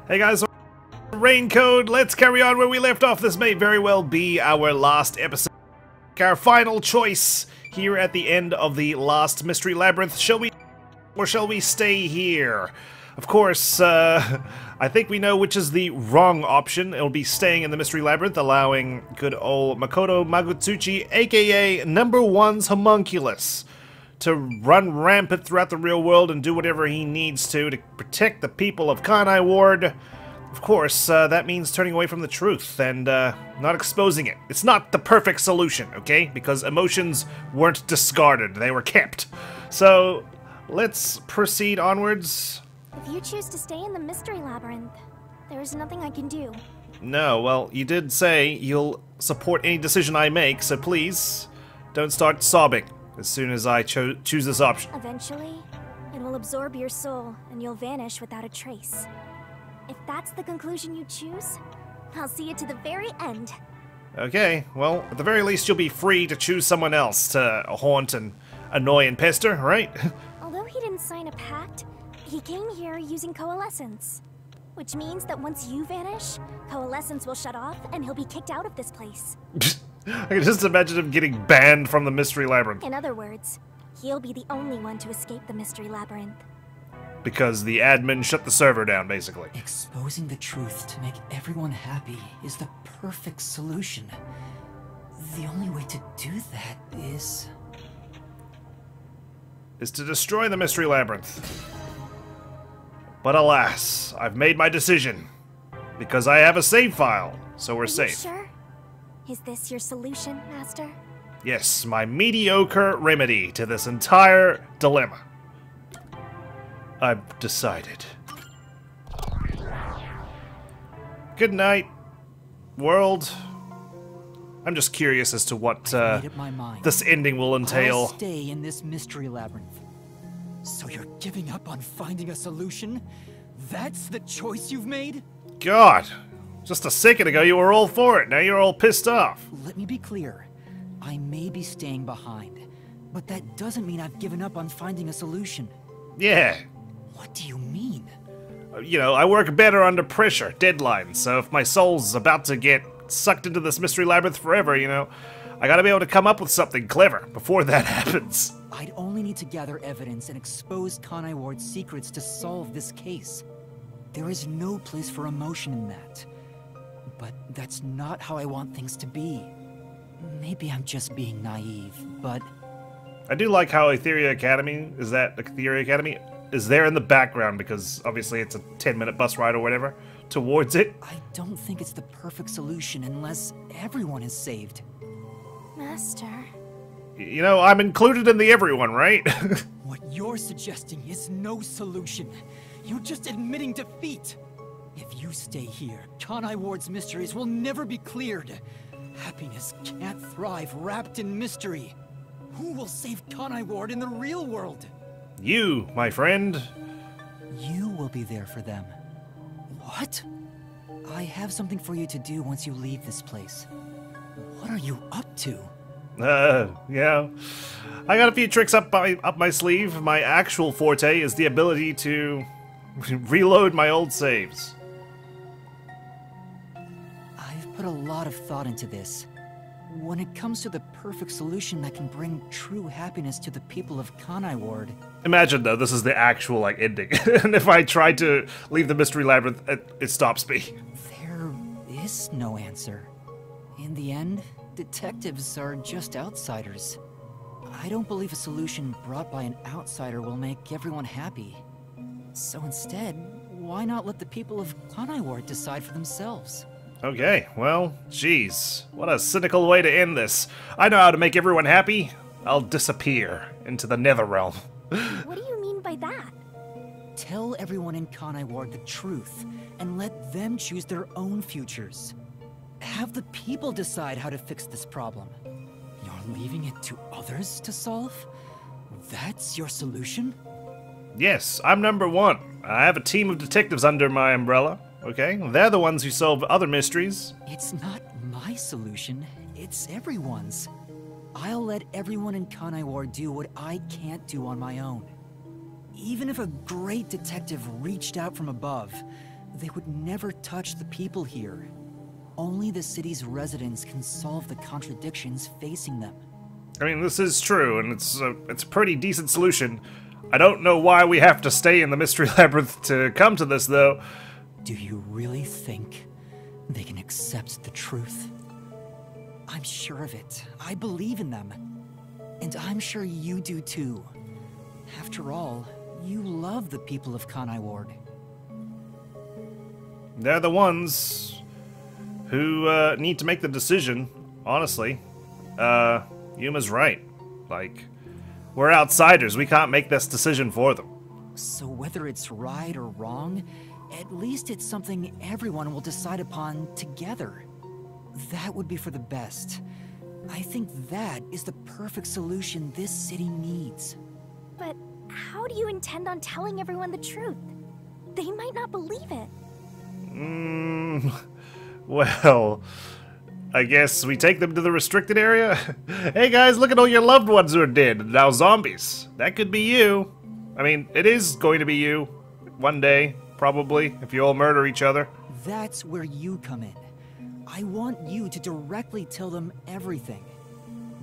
Hey guys, raincode. Let's carry on where we left off. This may very well be our last episode. Our final choice here at the end of the last mystery labyrinth. Shall we, or shall we stay here? Of course, I think we know which is the wrong option. It'll be staying in the mystery labyrinth, allowing good old Makoto Magutsuchi, aka Number One's homunculus, to run rampant throughout the real world and do whatever he needs to protect the people of Kanai Ward. Of course, that means turning away from the truth and not exposing it. It's not the perfect solution, okay? Because emotions weren't discarded, they were kept. So, let's proceed onwards. If you choose to stay in the mystery labyrinth, there is nothing I can do. No, well, you did say you'll support any decision I make, so please, don't start sobbing as soon as I choose this option. Eventually, it will absorb your soul, and you'll vanish without a trace. If that's the conclusion you choose, I'll see you to the very end. Okay, well, at the very least you'll be free to choose someone else to haunt and annoy and pester, right? Although he didn't sign a pact, he came here using coalescence. Which means that once you vanish, coalescence will shut off and he'll be kicked out of this place. I can just imagine him getting banned from the mystery labyrinth. In other words, he'll be the only one to escape the mystery labyrinth. Because the admin shut the server down, basically. Exposing the truth to make everyone happy is the perfect solution. The only way to do that is to destroy the mystery labyrinth. But alas, I've made my decision. Because I have a save file, so we're safe. Sure? Is this your solution, Master? Yes, my mediocre remedy to this entire dilemma. I've decided. Good night, world. I'm just curious as to what this ending will entail. I'll stay in this mystery labyrinth. So you're giving up on finding a solution? That's the choice you've made? God, just a second ago you were all for it. Now you're all pissed off. Let me be clear. I may be staying behind, but that doesn't mean I've given up on finding a solution. Yeah. What do you mean? You know, I work better under pressure, deadlines, so if my soul's about to get sucked into this mystery labyrinth forever, you know, I gotta be able to come up with something clever before that happens. I'd only need to gather evidence and expose Kanai Ward's secrets to solve this case. There is no place for emotion in that. But that's not how I want things to be. Maybe I'm just being naive, but I do like how Etheria Academy is there in the background because obviously it's a 10-minute bus ride or whatever towards it. I don't think it's the perfect solution unless everyone is saved. Master. You know, I'm included in the everyone, right? What you're suggesting is no solution. You're just admitting defeat. If you stay here, Kanai Ward's mysteries will never be cleared. Happiness can't thrive wrapped in mystery. Who will save Kanai Ward in the real world? You, my friend. You will be there for them. What? I have something for you to do once you leave this place. What are you up to? Yeah. I got a few tricks up my sleeve. My actual forte is the ability to reload my old saves. I've put a lot of thought into this. When it comes to the perfect solution that can bring true happiness to the people of Kanai Ward. Imagine though, this is the actual like ending. And if I try to leave the mystery labyrinth, it stops me. There is no answer. In the end, detectives are just outsiders. I don't believe a solution brought by an outsider will make everyone happy. So instead, why not let the people of Kanai Ward decide for themselves? Okay, well, geez, what a cynical way to end this. I know how to make everyone happy. I'll disappear into the Netherrealm. What do you mean by that? Tell everyone in Kanai Ward the truth, and let them choose their own futures. Have the people decide how to fix this problem. You're leaving it to others to solve? That's your solution? Yes, I'm number one. I have a team of detectives under my umbrella. Okay, they're the ones who solve other mysteries. It's not my solution, it's everyone's. I'll let everyone in Kanai Ward do what I can't do on my own. Even if a great detective reached out from above, they would never touch the people here. Only the city's residents can solve the contradictions facing them. I mean, this is true, and it's a pretty decent solution. I don't know why we have to stay in the Mystery Labyrinth to come to this, though. Do you really think they can accept the truth? I'm sure of it. I believe in them. And I'm sure you do too. After all, you love the people of Kanai Ward. They're the ones who need to make the decision, honestly. Yuma's right. Like, we're outsiders. We can't make this decision for them. So whether it's right or wrong, at least it's something everyone will decide upon together. That would be for the best. I think that is the perfect solution this city needs. But how do you intend on telling everyone the truth? They might not believe it. Well, I guess we take them to the restricted area? Hey guys, look at all your loved ones who are dead, now zombies. That could be you. I mean, it is going to be you. One day, probably, if you all murder each other. That's where you come in. I want you to directly tell them everything.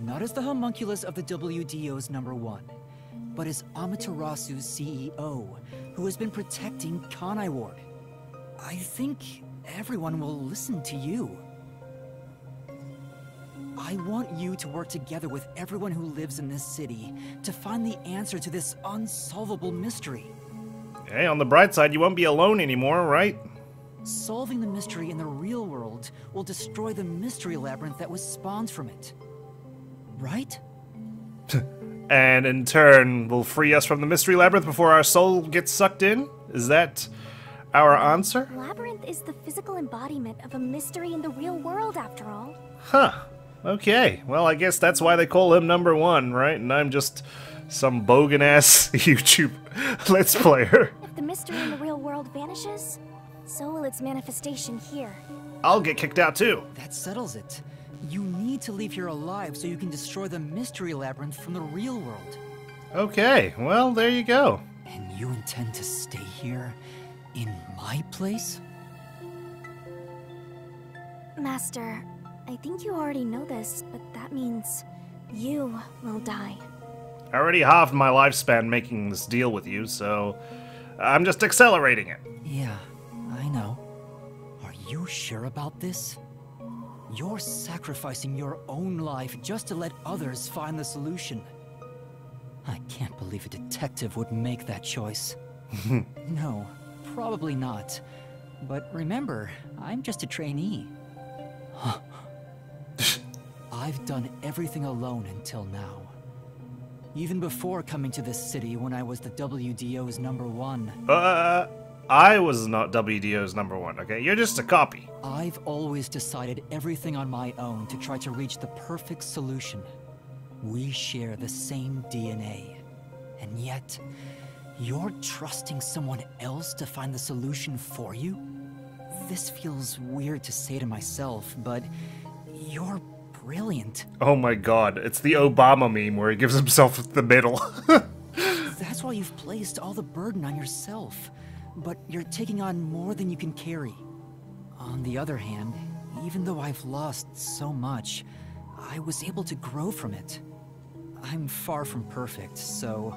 Not as the homunculus of the WDO's #1, but as Amaterasu's CEO, who has been protecting Kanai Ward. I think everyone will listen to you. I want you to work together with everyone who lives in this city to find the answer to this unsolvable mystery. Hey, on the bright side, you won't be alone anymore, right? Solving the mystery in the real world will destroy the mystery labyrinth that was spawned from it. Right? And in turn, will free us from the mystery labyrinth before our soul gets sucked in? Is that our answer? Labyrinth is the physical embodiment of a mystery in the real world, after all. Huh. Okay. Well, I guess that's why they call him #1, right? And I'm just some bogan-ass YouTube Let's Player. If the mystery in the real world vanishes, so will its manifestation here. I'll get kicked out too. That settles it. You need to leave here alive so you can destroy the mystery labyrinth from the real world. Okay, well, there you go. And you intend to stay here, in my place? Master, I think you already know this, but that means you will die. I already halved my lifespan making this deal with you, so I'm just accelerating it. Yeah, I know. Are you sure about this? You're sacrificing your own life just to let others find the solution. I can't believe a detective would make that choice. No, probably not. But remember, I'm just a trainee. I've done everything alone until now. Even before coming to this city when I was the WDO's #1. I was not WDO's #1, okay? You're just a copy. I've always decided everything on my own to try to reach the perfect solution. We share the same DNA. And yet, you're trusting someone else to find the solution for you? This feels weird to say to myself, but you're brilliant. Oh my god, it's the Obama meme where he gives himself the middle. That's why you've placed all the burden on yourself, but you're taking on more than you can carry. On the other hand, even though I've lost so much, I was able to grow from it. I'm far from perfect, so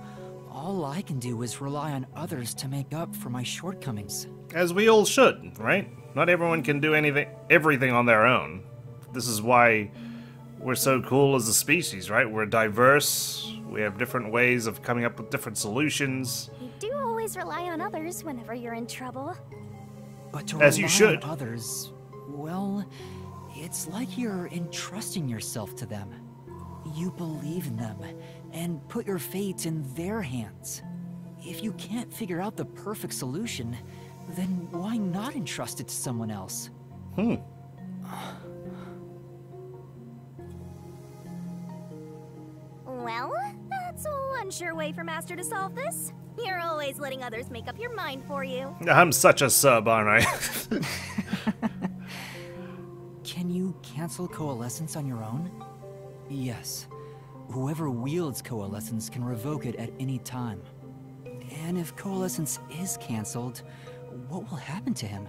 all I can do is rely on others to make up for my shortcomings. As we all should, right? Not everyone can do everything on their own. This is why we're so cool as a species, right? We're diverse, we have different ways of coming up with different solutions. You do always rely on others whenever you're in trouble. But to As you rely should. on others, well, it's like you're entrusting yourself to them. You believe in them, and put your fate in their hands. If you can't figure out the perfect solution, then why not entrust it to someone else? Well, that's one sure way for Master to solve this. You're always letting others make up your mind for you. I'm such a sub, aren't I? Can you cancel Coalescence on your own? Yes. Whoever wields Coalescence can revoke it at any time. And if Coalescence is cancelled, what will happen to him?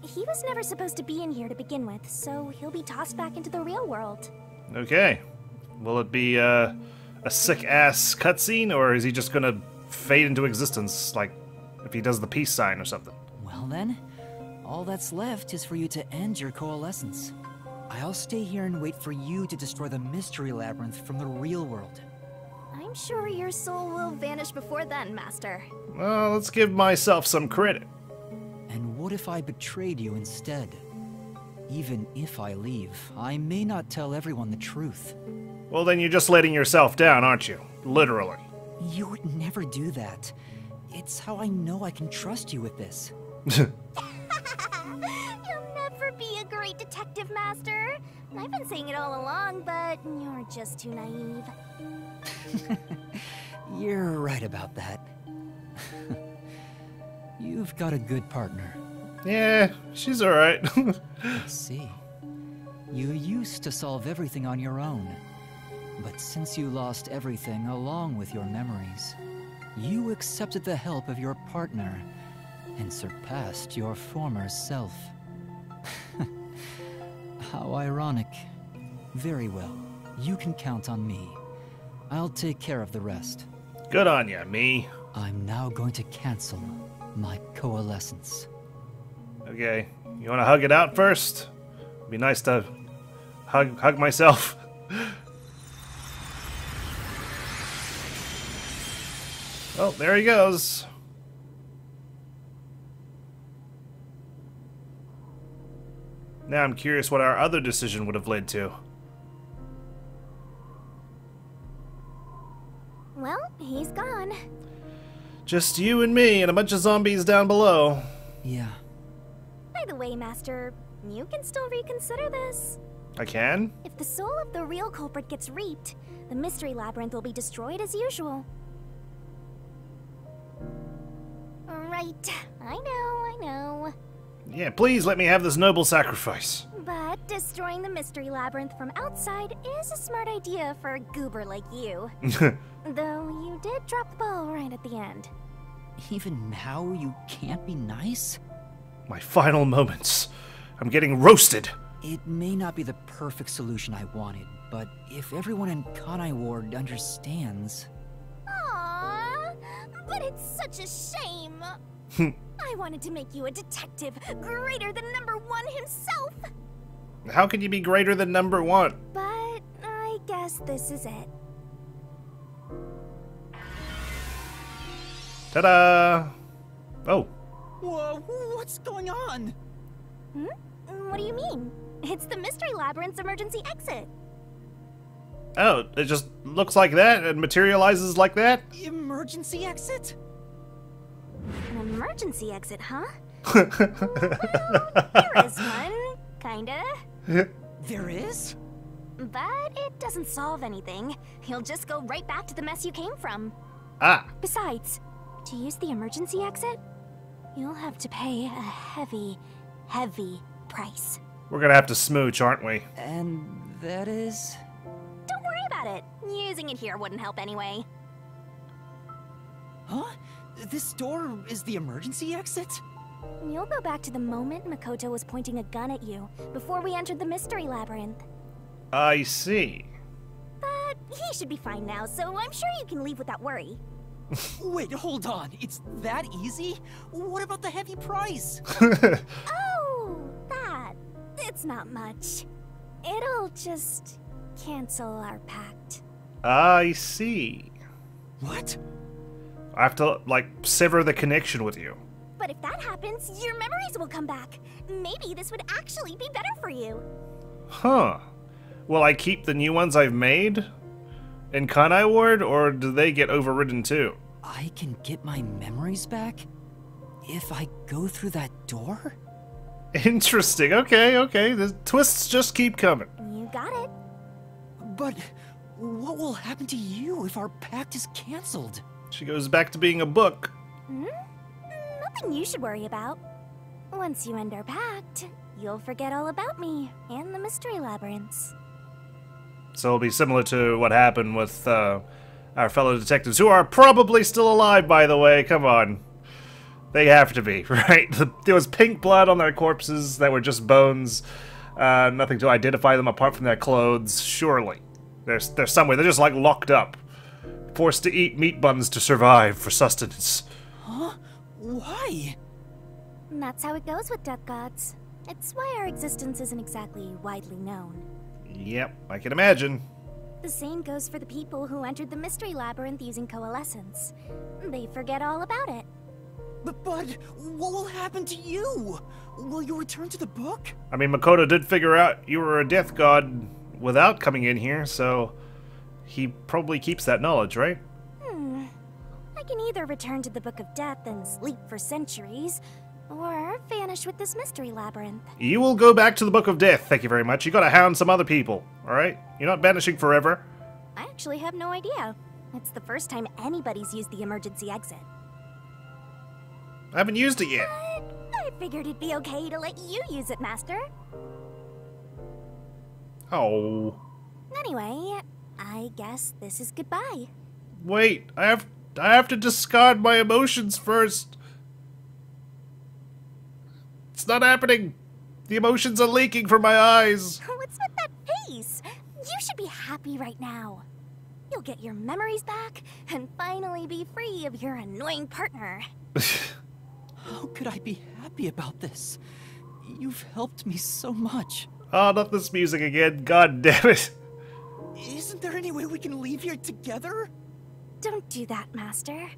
He was never supposed to be in here to begin with, so he'll be tossed back into the real world. Okay. Will it be a sick-ass cutscene, or is he just gonna fade into existence, like if he does the peace sign or something? Well then, all that's left is for you to end your coalescence. I'll stay here and wait for you to destroy the mystery labyrinth from the real world. I'm sure your soul will vanish before then, Master. Well, let's give myself some credit. And what if I betrayed you instead? Even if I leave, I may not tell everyone the truth. Well, then you're just letting yourself down, aren't you? Literally. You would never do that. It's how I know I can trust you with this. You'll never be a great detective, Master. I've been saying it all along, but you're just too naive. You're right about that. You've got a good partner. Yeah, she's alright. I see. You used to solve everything on your own. But since you lost everything along with your memories, you accepted the help of your partner and surpassed your former self. How ironic. Very well. You can count on me. I'll take care of the rest. Good on ya, me. I'm now going to cancel my coalescence. Okay, you want to hug it out first? It'd be nice to hug myself. Oh, there he goes. Now I'm curious what our other decision would have led to. Well, he's gone. Just you and me and a bunch of zombies down below. Yeah. By the way, Master, you can still reconsider this. I can? If the soul of the real culprit gets reaped, the mystery labyrinth will be destroyed as usual. Right, I know. Yeah, please let me have this noble sacrifice. But destroying the mystery labyrinth from outside is a smart idea for a goober like you. Though you did drop the ball right at the end. Even now you can't be nice? My final moments. I'm getting roasted. It may not be the perfect solution I wanted, but if everyone in Kanai Ward understands... Aww, but it's such a shame. I wanted to make you a detective greater than #1 himself. How can you be greater than #1? But I guess this is it. Ta-da! Oh. Whoa, what's going on? What do you mean? It's the mystery labyrinth's emergency exit. Oh, it just looks like that and materializes like that? Emergency exit? An emergency exit, huh? Well, there is one, kinda. There is? But it doesn't solve anything. You'll just go right back to the mess you came from. Ah. Besides, to use the emergency exit, you'll have to pay a heavy price. We're gonna have to smooch, aren't we? And that is... Don't worry about it. Using it here wouldn't help anyway. Huh? This door is the emergency exit? You'll go back to the moment Makoto was pointing a gun at you, before we entered the mystery labyrinth. I see. But he should be fine now, so I'm sure you can leave without worry. Wait, hold on. It's that easy? What about the heavy price? Oh, that. It's not much. It'll just cancel our pact. I see. What? I have to, like, sever the connection with you. But if that happens, your memories will come back. Maybe this would actually be better for you. Huh. Will I keep the new ones I've made in Kanai Ward, or do they get overridden too? I can get my memories back? If I go through that door? Interesting. Okay. The twists just keep coming. You got it. But what will happen to you if our pact is cancelled? She goes back to being a book. Nothing you should worry about. Once you end our pact, you'll forget all about me and the mystery labyrinths. So it'll be similar to what happened with our fellow detectives, who are probably still alive, by the way. Come on. They have to be, right? There was pink blood on their corpses that were just bones. Nothing to identify them apart from their clothes. Surely. They're somewhere. They're just like locked up. Forced to eat meat buns to survive for sustenance. Huh? Why? That's how it goes with death gods. It's why our existence isn't exactly widely known. Yep, I can imagine. The same goes for the people who entered the mystery labyrinth using coalescence. They forget all about it. But what will happen to you? Will you return to the book? I mean, Makoto did figure out you were a death god without coming in here, so he probably keeps that knowledge, right? I can either return to the Book of Death and sleep for centuries, or vanish with this mystery labyrinth. You will go back to the Book of Death, thank you very much. You gotta hound some other people, alright? You're not vanishing forever. I actually have no idea. It's the first time anybody's used the emergency exit. I haven't used it yet. But I figured it'd be okay to let you use it, Master. Oh. Anyway, I guess this is goodbye. Wait, I have to discard my emotions first. It's not happening. The emotions are leaking from my eyes. What's with that face? You should be happy right now. You'll get your memories back and finally be free of your annoying partner. How could I be happy about this? You've helped me so much. Oh, not this music again. God damn it. Isn't there any way we can leave here together? Don't do that, Master.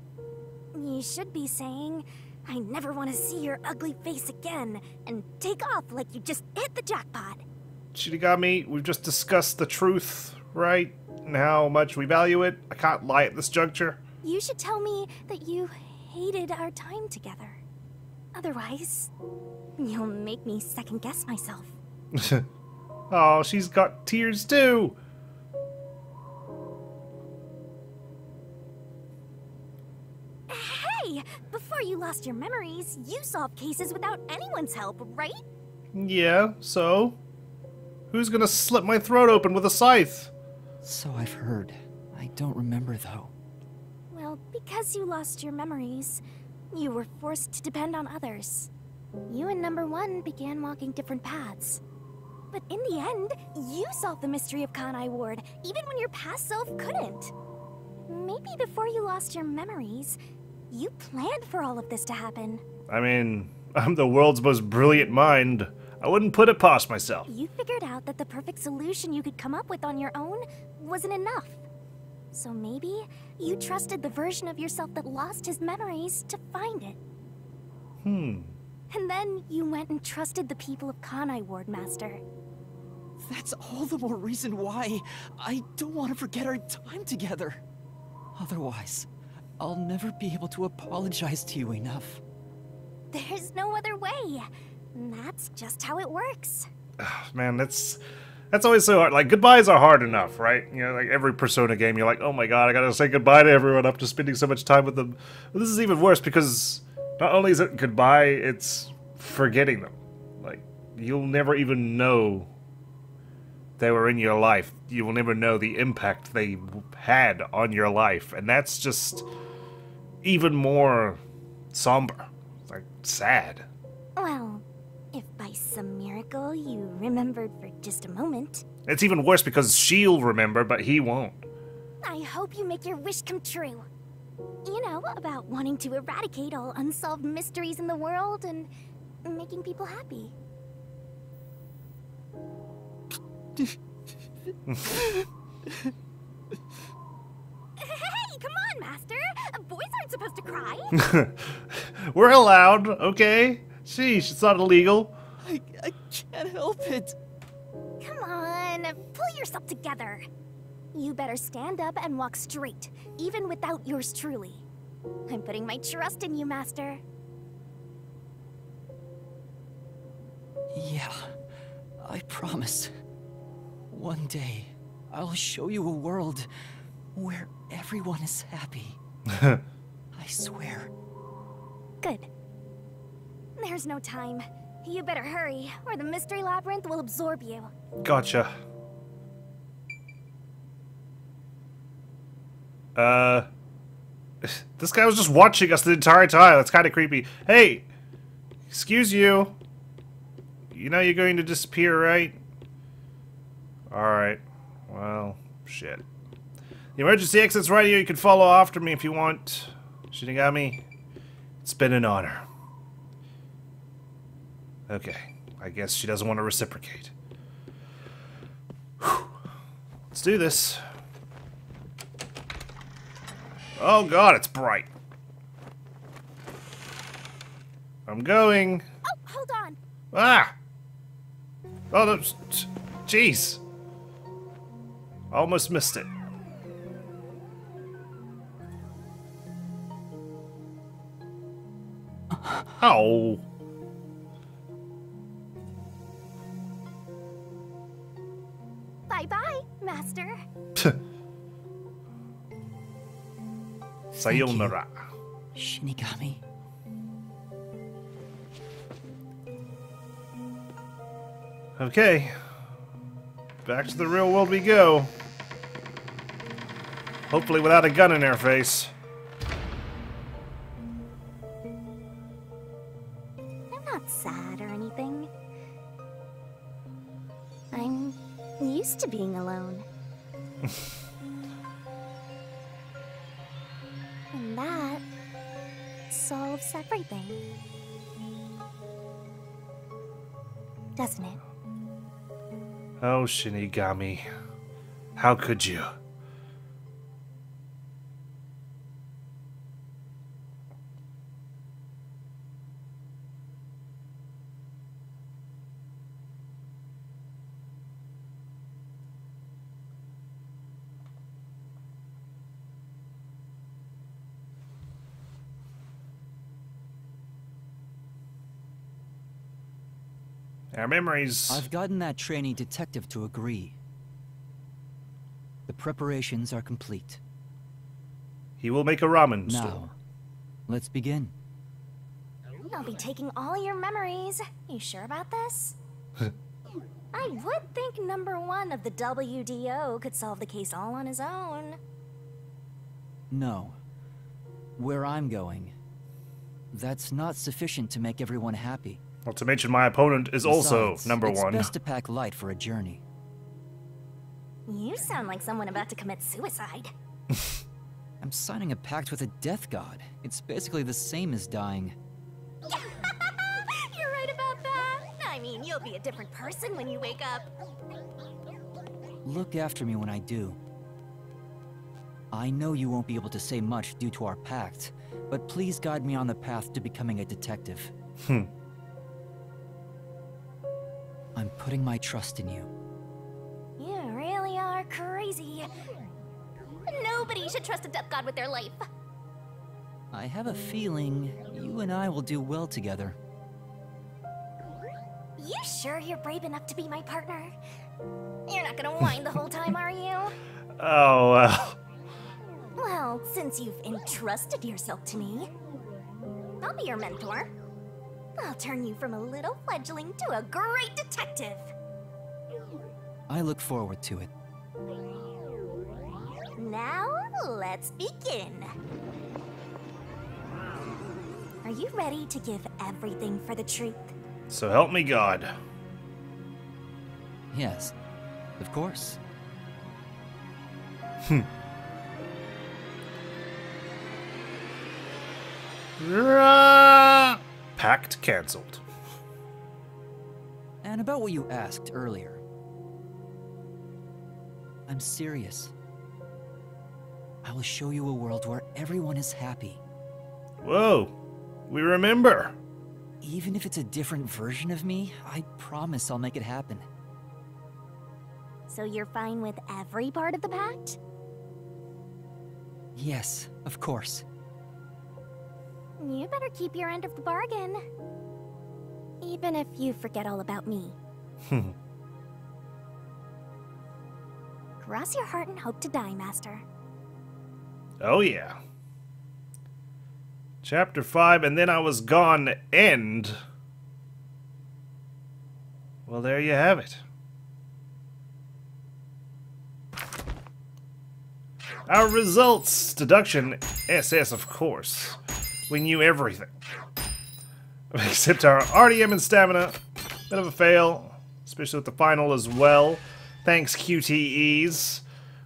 You should be saying, I never want to see your ugly face again, and take off like you just hit the jackpot. Shinigami, we've just discussed the truth, right? And how much we value it. I can't lie at this juncture. You should tell me that you hated our time together. Otherwise, you'll make me second-guess myself. Oh, she's got tears too. Hey! Before you lost your memories, you solved cases without anyone's help, right? Yeah, so? Who's gonna slit my throat open with a scythe? So I've heard. I don't remember, though. Well, because you lost your memories, you were forced to depend on others. You and Number One began walking different paths. But in the end, you solved the mystery of Kanai Ward, even when your past self couldn't. Maybe before you lost your memories, you planned for all of this to happen. I mean, I'm the world's most brilliant mind. I wouldn't put it past myself. You figured out that the perfect solution you could come up with on your own wasn't enough. So maybe you trusted the version of yourself that lost his memories to find it. And then you went and trusted the people of Kanai Ward, Master. That's all the more reason why I don't want to forget our time together. Otherwise, I'll never be able to apologize to you enough. There's no other way. That's just how it works. Man, that's always so hard. Like, goodbyes are hard enough, right? You know, like every Persona game, you're like, oh my god, I gotta say goodbye to everyone after spending so much time with them. But this is even worse because not only is it goodbye, it's forgetting them. Like, you'll never even know they were in your life. You will never know the impact they had on your life. And that's just even more somber. Like, sad. Well, if by some miracle you remembered for just a moment. It's even worse because she'll remember, but he won't. I hope you make your wish come true. You know, about wanting to eradicate all unsolved mysteries in the world and making people happy. Hey, come on, Master! Boys aren't supposed to cry! We're allowed, okay? Sheesh, it's not illegal. I can't help it. Come on, pull yourself together. You better stand up and walk straight, even without yours truly. I'm putting my trust in you, Master. Yeah, I promise. One day, I'll show you a world where everyone is happy. I swear. Good. There's no time. You better hurry, or the mystery labyrinth will absorb you. Gotcha. This guy was just watching us the entire time. That's kind of creepy. Hey! Excuse you. You know you're going to disappear, right? Alright. Well, shit. The emergency exit's right here. You can follow after me if you want. Shinigami, it's been an honor. Okay. I guess she doesn't want to reciprocate. Whew. Let's do this. Oh god, it's bright. I'm going. Oh, hold on. Ah! Oh, no, jeez. Almost missed it. Oh. Bye-bye, Master. Sayonara. Shinigami. Okay. Back to the real world we go. Hopefully without a gun in our face. I'm not sad or anything. I'm used to being alone. And that solves everything. Doesn't it? Oh, Shinigami. How could you? Our memories. I've gotten that trainee detective to agree. The preparations are complete. He will make a ramen store. Now, let's begin. I'll be taking all your memories. You sure about this? I would think number one of the WDO could solve the case all on his own. No. Where I'm going, that's not sufficient to make everyone happy. Not to mention my opponent is also Besides, number one. It's best to pack light for a journey. You sound like someone about to commit suicide. I'm signing a pact with a death god. It's basically the same as dying. You're right about that. I mean, you'll be a different person when you wake up. Look after me when I do. I know you won't be able to say much due to our pact, but please guide me on the path to becoming a detective. I'm putting my trust in you. You really are crazy. Nobody should trust a death god with their life. I have a feeling you and I will do well together. You sure you're brave enough to be my partner? You're not gonna whine the whole time, are you? Oh, well. Well, since you've entrusted yourself to me, I'll be your mentor. I'll turn you from a little fledgling to a great detective. I look forward to it. Now, let's begin. Are you ready to give everything for the truth? So help me God. Yes, of course. Pact cancelled. And about what you asked earlier. I'm serious. I will show you a world where everyone is happy. Whoa. We remember. Even if it's a different version of me, I promise I'll make it happen. So you're fine with every part of the pact? Yes, of course. You better keep your end of the bargain. Even if you forget all about me. Cross your heart and hope to die, Master. Oh yeah. Chapter 5, and then I was gone, end. Well, there you have it. Our results. Deduction SS, of course. We knew everything. Except our RDM and stamina. Bit of a fail. Especially with the final as well. Thanks, QTEs.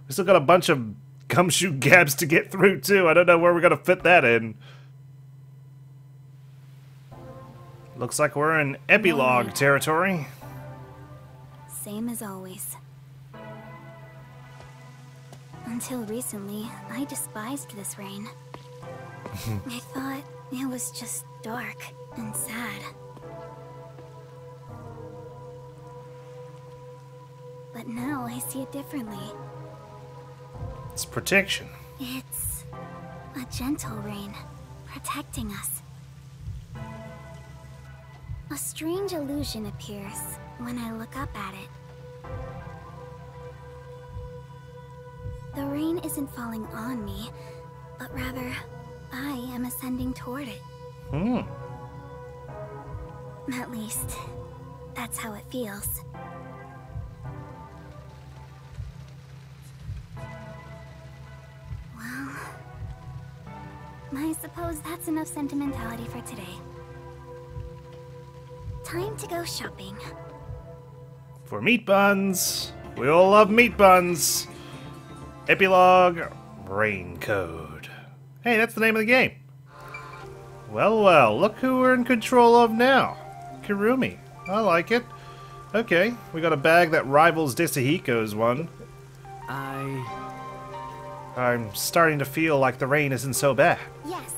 We still got a bunch of gumshoe gabs to get through, too. I don't know where we're gonna fit that in. Looks like we're in epilogue territory. Same as always. Until recently, I despised this rain. I thought it was just dark and sad. But now I see it differently. It's protection. It's a gentle rain, protecting us. A strange illusion appears when I look up at it. The rain isn't falling on me, but rather, I am ascending toward it. At least, that's how it feels. Well, I suppose that's enough sentimentality for today. Time to go shopping. For meat buns. We all love meat buns. Epilogue Raincode. Hey, that's the name of the game. Well, well, look who we're in control of now. Kirumi. I like it. Okay, we got a bag that rivals Desahiko's one. I'm starting to feel like the rain isn't so bad. Yes.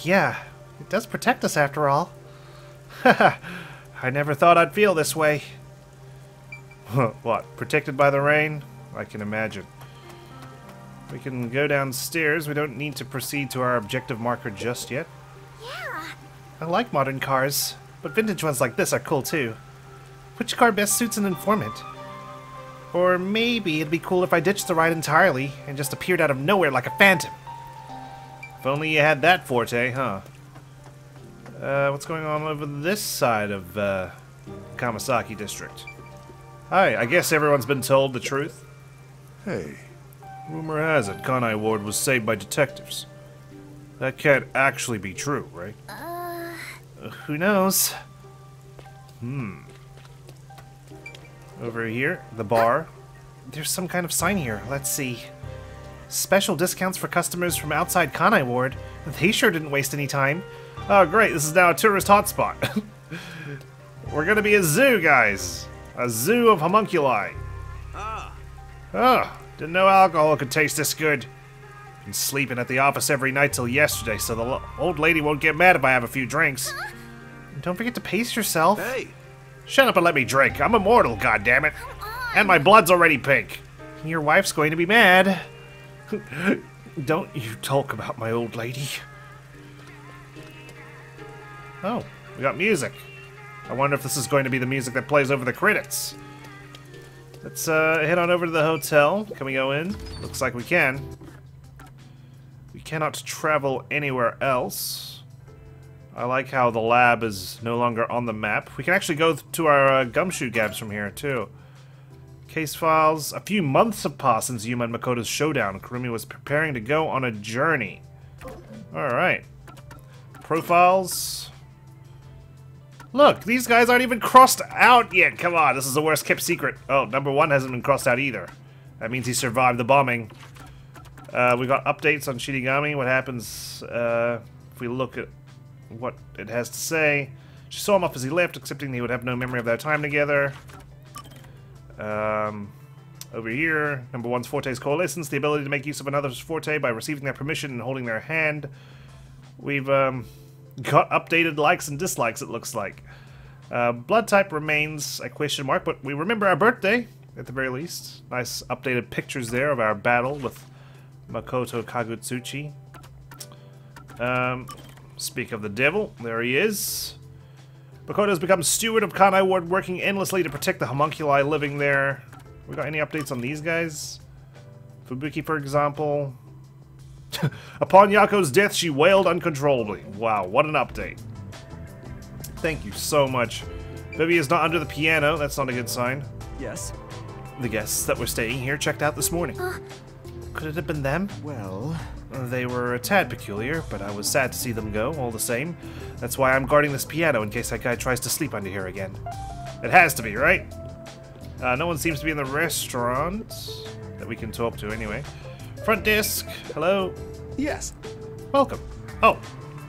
Yeah, it does protect us after all. Haha, I never thought I'd feel this way. What, protected by the rain? I can imagine. We can go downstairs. We don't need to proceed to our objective marker just yet. Yeah. I like modern cars, but vintage ones like this are cool too. Which car best suits an informant? Or maybe it'd be cool if I ditched the ride entirely and just appeared out of nowhere like a phantom. If only you had that forte, huh? What's going on over this side of Kamasaki District? Hi, I guess everyone's been told the truth. Hey, rumor has it Kanai Ward was saved by detectives. That can't actually be true, right? Who knows? Over here, the bar. There's some kind of sign here. Let's see. Special discounts for customers from outside Kanai Ward. They sure didn't waste any time. Oh, great. This is now a tourist hotspot. We're gonna be a zoo, guys. A zoo of homunculi. Oh, didn't know alcohol could taste this good. Been sleeping at the office every night till yesterday, so the old lady won't get mad if I have a few drinks. And don't forget to pace yourself. Hey! Shut up and let me drink. I'm immortal, goddammit. And my blood's already pink. Your wife's going to be mad. Don't you talk about my old lady. Oh, we got music. I wonder if this is going to be the music that plays over the credits. Let's head on over to the hotel. Can we go in? Looks like we can. We cannot travel anywhere else. I like how the lab is no longer on the map. We can actually go to our gumshoe gabs from here, too. Case files. A few months have passed since Yuma and Makoto's showdown. Kurumi was preparing to go on a journey. Alright. Profiles. Look, these guys aren't even crossed out yet. Come on, this is the worst kept secret. Oh, number 1 hasn't been crossed out either. That means he survived the bombing. We got updates on Shinigami. What happens if we look at what it has to say. She saw him off as he left, accepting he would have no memory of their time together. Over here, number 1's forte's coalescence, the ability to make use of another's forte by receiving their permission and holding their hand. We've got updated likes and dislikes, it looks like. Blood type remains a question mark, but we remember our birthday, at the very least. Nice updated pictures there of our battle with Makoto Kagutsuchi. Speak of the devil, there he is. Makoto has become steward of Kanai Ward, working endlessly to protect the homunculi living there. We got any updates on these guys? Fubuki, for example. Upon Yako's death, she wailed uncontrollably. Wow, what an update. Thank you so much. Vivi is not under the piano. That's not a good sign. Yes? The guests that were staying here checked out this morning. Could it have been them? Well... They were a tad peculiar, but I was sad to see them go, all the same. That's why I'm guarding this piano in case that guy tries to sleep under here again. It has to be, right? No one seems to be in the restaurant that we can talk to anyway. Front desk, hello? Yes. Welcome. Oh,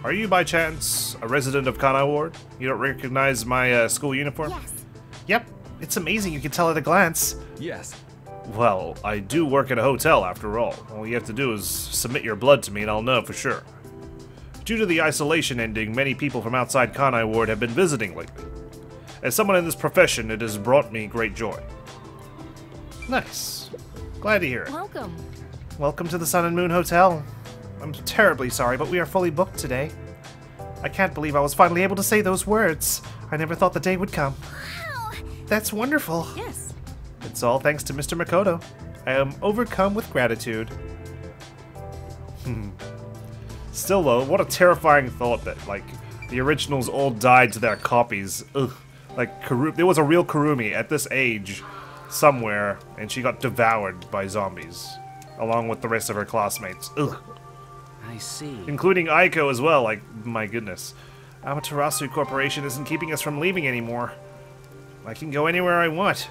are you by chance a resident of Kanai Ward? You don't recognize my school uniform? Yes. Yep, it's amazing you can tell at a glance. Yes. Well, I do work at a hotel after all. All you have to do is submit your blood to me and I'll know for sure. Due to the isolation ending, many people from outside Kanai Ward have been visiting lately. As someone in this profession, it has brought me great joy. Nice. Glad to hear it. Welcome. Welcome to the Sun and Moon Hotel. I'm terribly sorry, but we are fully booked today. I can't believe I was finally able to say those words. I never thought the day would come. Wow. That's wonderful. Yes. It's all thanks to Mr. Makoto. I am overcome with gratitude. Still though, what a terrifying thought that, like, the originals all died to their copies. Ugh. Like, there was a real Kurumi at this age somewhere, and she got devoured by zombies, along with the rest of her classmates. Ugh. I see. Including Aiko as well, like, my goodness. Amaterasu Corporation isn't keeping us from leaving anymore. I can go anywhere I want.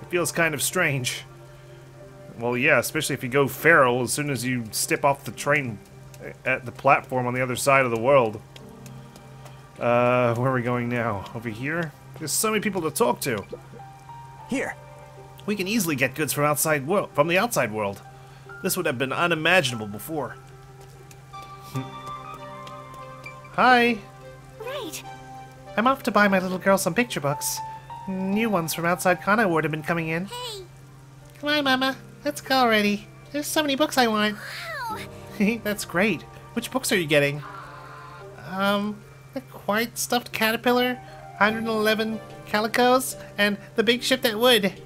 It feels kind of strange. Well, yeah, especially if you go feral as soon as you step off the train at the platform on the other side of the world. Where are we going now? Over here? There's so many people to talk to. Here. We can easily get goods from the outside world. This would have been unimaginable before. Hi. Right. I'm off to buy my little girl some picture books. New ones from outside Kanai Ward have been coming in. Hey. Come on, Mama. Let's go already. There's so many books I want. Wow. That's great. Which books are you getting? The Quiet Stuffed Caterpillar, 111 Calicos, and The Big Ship That Would.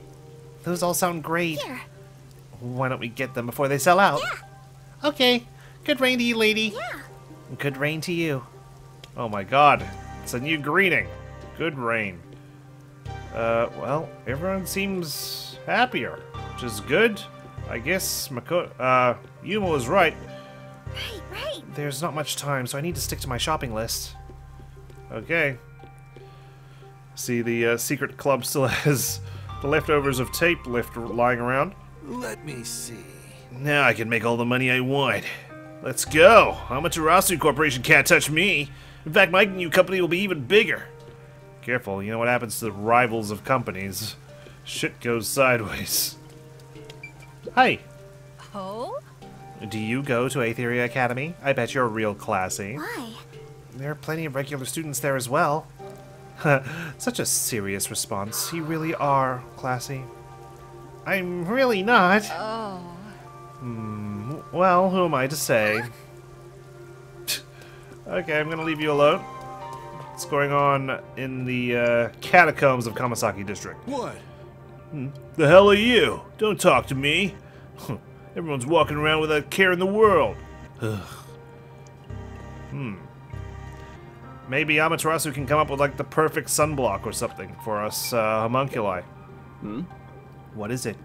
Those all sound great. Here. Why don't we get them before they sell out? Yeah. Okay. Good rain to you, lady. Yeah. Good rain to you. Oh my god. It's a new greeting. Good rain. Well, everyone seems happier, which is good. I guess Yuma was right. Right. There's not much time, so I need to stick to my shopping list. Okay. See, the secret club still has the leftovers of tape lying around. Let me see. Now I can make all the money I want. Let's go! Amaterasu Corporation can't touch me. In fact, my new company will be even bigger. Careful, you know what happens to the rivals of companies. Shit goes sideways. Hi. Oh? Do you go to Aetheria Academy? I bet you're real classy. Why? There are plenty of regular students there as well. Such a serious response. You really are classy. I'm really not. Oh. Well, who am I to say? Okay, I'm gonna leave you alone. What's going on in the catacombs of Kamasaki District? What? The hell are you? Don't talk to me. Everyone's walking around without a care in the world. Maybe Amaterasu can come up with like the perfect sunblock or something for us homunculi. What is it?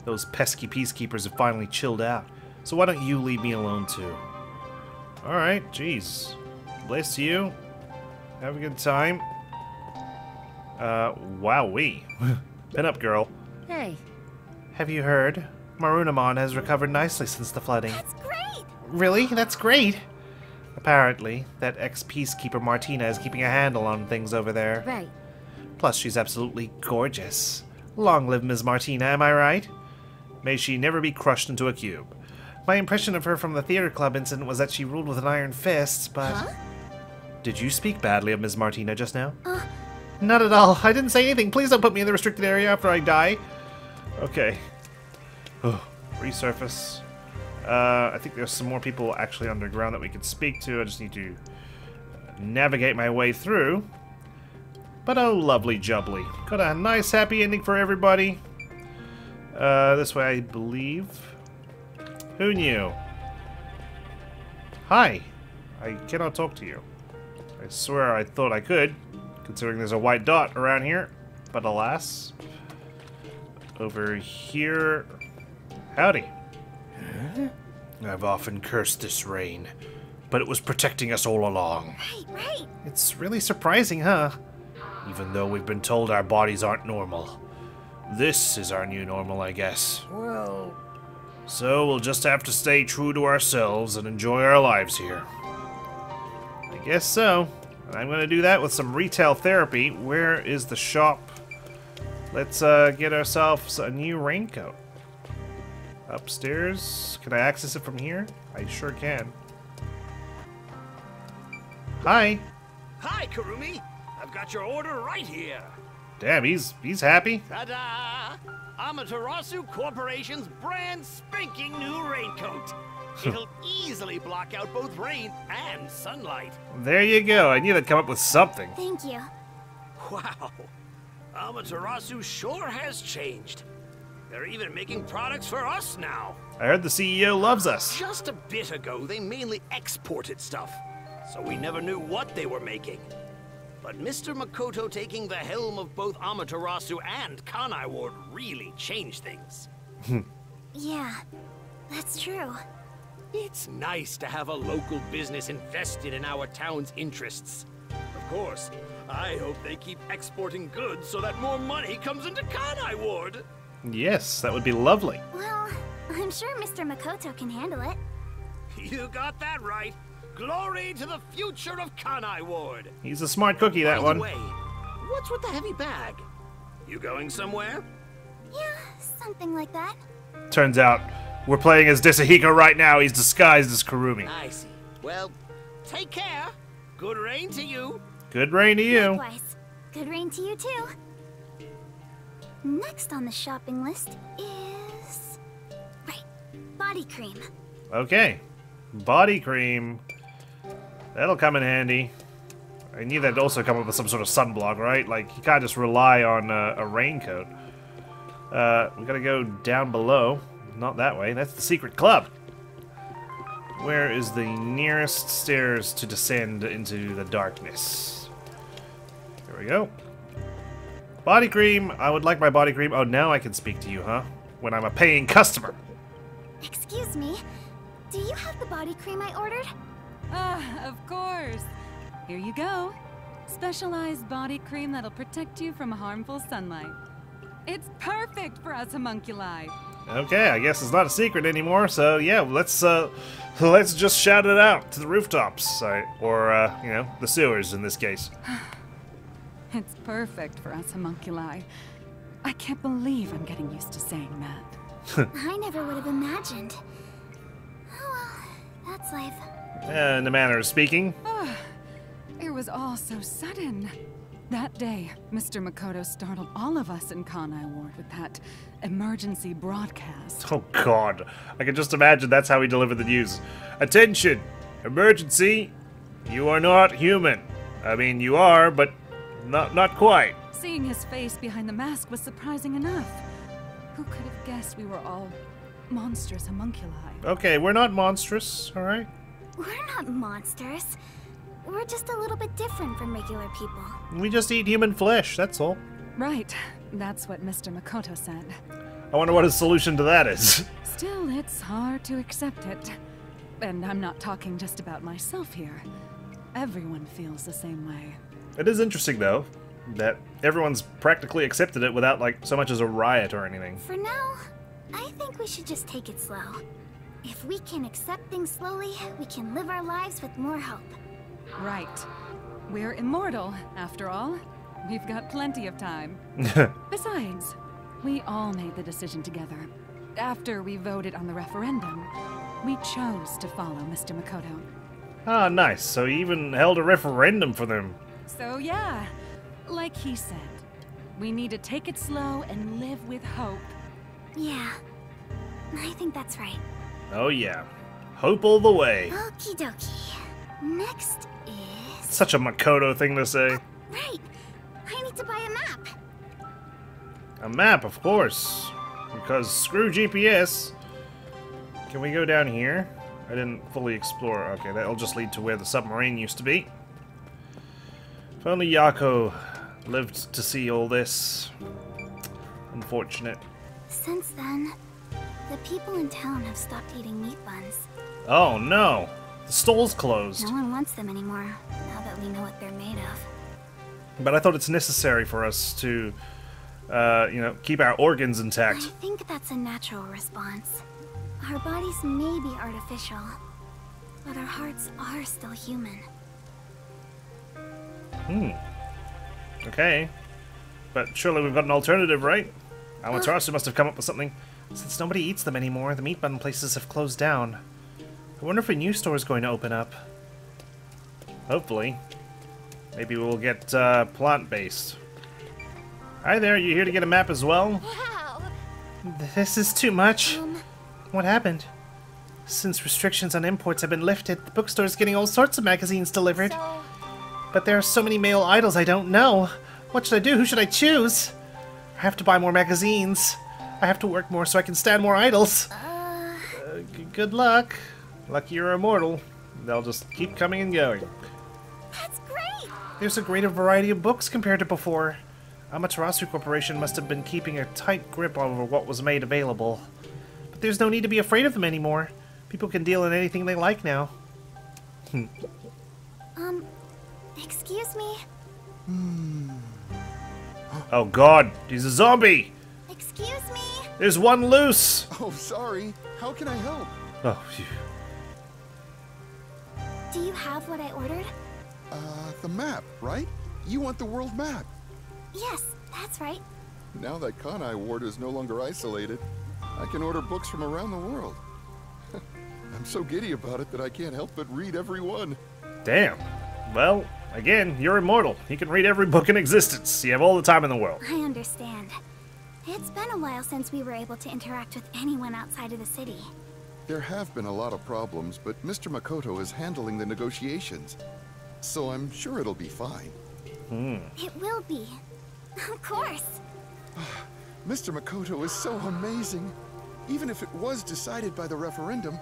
Those pesky peacekeepers have finally chilled out. So why don't you leave me alone too? Alright, jeez. Bless you. Have a good time. Wowee. Pin-up girl. Hey. Have you heard? Marunamon has recovered nicely since the flooding. That's great. Really? That's great. Apparently, that ex-peacekeeper Martina is keeping a handle on things over there. Right. Plus, she's absolutely gorgeous. Long live Ms. Martina, am I right? May she never be crushed into a cube. My impression of her from the theater club incident was that she ruled with an iron fist, but... Huh? Did you speak badly of Ms. Martina just now? Not at all. I didn't say anything. Please don't put me in the restricted area after I die. Okay. Resurface. I think there's some more people actually underground that we could speak to. I just need to navigate my way through. But oh, lovely jubbly. Got a nice happy ending for everybody. This way, I believe. Who knew? Hi. I cannot talk to you. I swear I thought I could, considering there's a white dot around here. But alas. Over here. Howdy. I've often cursed this rain, but it was protecting us all along. Right. It's really surprising, huh? Even though we've been told our bodies aren't normal. This is our new normal, I guess. Well... So we'll just have to stay true to ourselves and enjoy our lives here. I guess so. I'm gonna do that with some retail therapy. Where is the shop? Let's get ourselves a new raincoat. Upstairs. Can I access it from here? I sure can. Hi. Hi, Kurumi. I've got your order right here. Damn, he's happy. Ta-da! Amaterasu Corporation's brand spanking new raincoat. It'll easily block out both rain and sunlight. There you go. I knew they'd come up with something. Thank you. Wow. Amaterasu sure has changed. They're even making products for us now. I heard the CEO loves us. Just a bit ago, they mainly exported stuff, so we never knew what they were making. But Mr. Makoto taking the helm of both Amaterasu and Kanai Ward really changed things. Yeah, that's true. It's nice to have a local business invested in our town's interests. Of course, I hope they keep exporting goods so that more money comes into Kanai Ward. Yes, that would be lovely. Well, I'm sure Mr. Makoto can handle it. You got that right. Glory to the future of Kanai Ward. He's a smart cookie, that By one. the way, what's with the heavy bag? You going somewhere? Yeah, something like that. Turns out, we're playing as Desahiko right now. He's disguised as Kurumi. I see. Well, take care. Good rain to you. Good rain to you. Likewise. Good rain to you too. Next on the shopping list is... Right, body cream. Okay. Body cream. That'll come in handy. I need that to also come up with some sort of sunblock, right? Like, you can't just rely on a raincoat. We gotta go down below. Not that way. That's the secret club. Where is the nearest stairs to descend into the darkness? There we go. Body cream. I would like my body cream. Oh, now I can speak to you, huh? When I'm a paying customer. Excuse me, do you have the body cream I ordered? Of course. Here you go. Specialized body cream that'll protect you from harmful sunlight. It's perfect for us homunculi. Okay, I guess it's not a secret anymore. So yeah, let's just shout it out to the rooftops, or you know, the sewers in this case. It's perfect for us homunculi. I can't believe I'm getting used to saying that. I never would have imagined. Oh well, that's life. In the manner of speaking. It was all so sudden. That day, Mr. Makoto startled all of us in Kanai Ward with that emergency broadcast. Oh god, I can just imagine that's how he delivered the news. Attention! Emergency! You are not human. I mean, you are, but not quite. Seeing his face behind the mask was surprising enough. Who could have guessed we were all monstrous homunculi? Okay, we're not monstrous, alright? We're not monsters. We're just a little bit different from regular people. We just eat human flesh, that's all. Right. That's what Mr. Makoto said. I wonder what his solution to that is. Still, it's hard to accept it. And I'm not talking just about myself here. Everyone feels the same way. It is interesting, though, that everyone's practically accepted it without, like, so much as a riot or anything. For now, I think we should just take it slow. If we can accept things slowly, we can live our lives with more hope. Right. We're immortal, after all. We've got plenty of time. Besides, we all made the decision together. After we voted on the referendum, we chose to follow Mr. Makoto. Ah, nice. So he even held a referendum for them. So yeah, like he said, we need to take it slow and live with hope. Yeah, I think that's right. Oh yeah. Hope all the way. Okie dokie. Next is... Such a Makoto thing to say. Right! I need to buy a map! A map, of course. Because screw GPS. Can we go down here? I didn't fully explore. Okay, that'll just lead to where the submarine used to be. If only Yako lived to see all this. Unfortunate. Since then, The people in town have stopped eating meat buns. Oh no! The stole's closed. No one wants them anymore, now that we know what they're made of. But I thought it's necessary for us to, you know, keep our organs intact. I think that's a natural response. Our bodies may be artificial, but our hearts are still human. Okay. But surely we've got an alternative, right? Amaterasu must have come up with something. Since nobody eats them anymore, the meat bun places have closed down. I wonder if a new store is going to open up. Hopefully. Maybe we'll get plant-based. Hi there, you here to get a map as well? Wow! This is too much. What happened? Since restrictions on imports have been lifted, the bookstore is getting all sorts of magazines delivered. So, But there are so many male idols I don't know. What should I do? Who should I choose? I have to buy more magazines. I have to work more so I can stand more idols. Good luck. Lucky you're immortal. They'll just keep coming and going. that's great! There's a greater variety of books compared to before. Amaterasu Corporation must have been keeping a tight grip over what was made available. But there's no need to be afraid of them anymore. People can deal in anything they like now. Excuse me? Oh god, he's a zombie! Excuse me? There's one loose! Oh, sorry. How can I help? Oh, phew. Do you have what I ordered? The map, right? You want the world map. Yes, that's right. Now that Kanai Ward is no longer isolated, I can order books from around the world. I'm so giddy about it that I can't help but read every one. Damn. Well, again, you're immortal. You can read every book in existence. You have all the time in the world. I understand. It's been a while since we were able to interact with anyone outside of the city. There have been a lot of problems, but Mr. Makoto is handling the negotiations. So I'm sure it'll be fine. It will be. Of course. Mr. Makoto is so amazing. Even if it was decided by the referendum,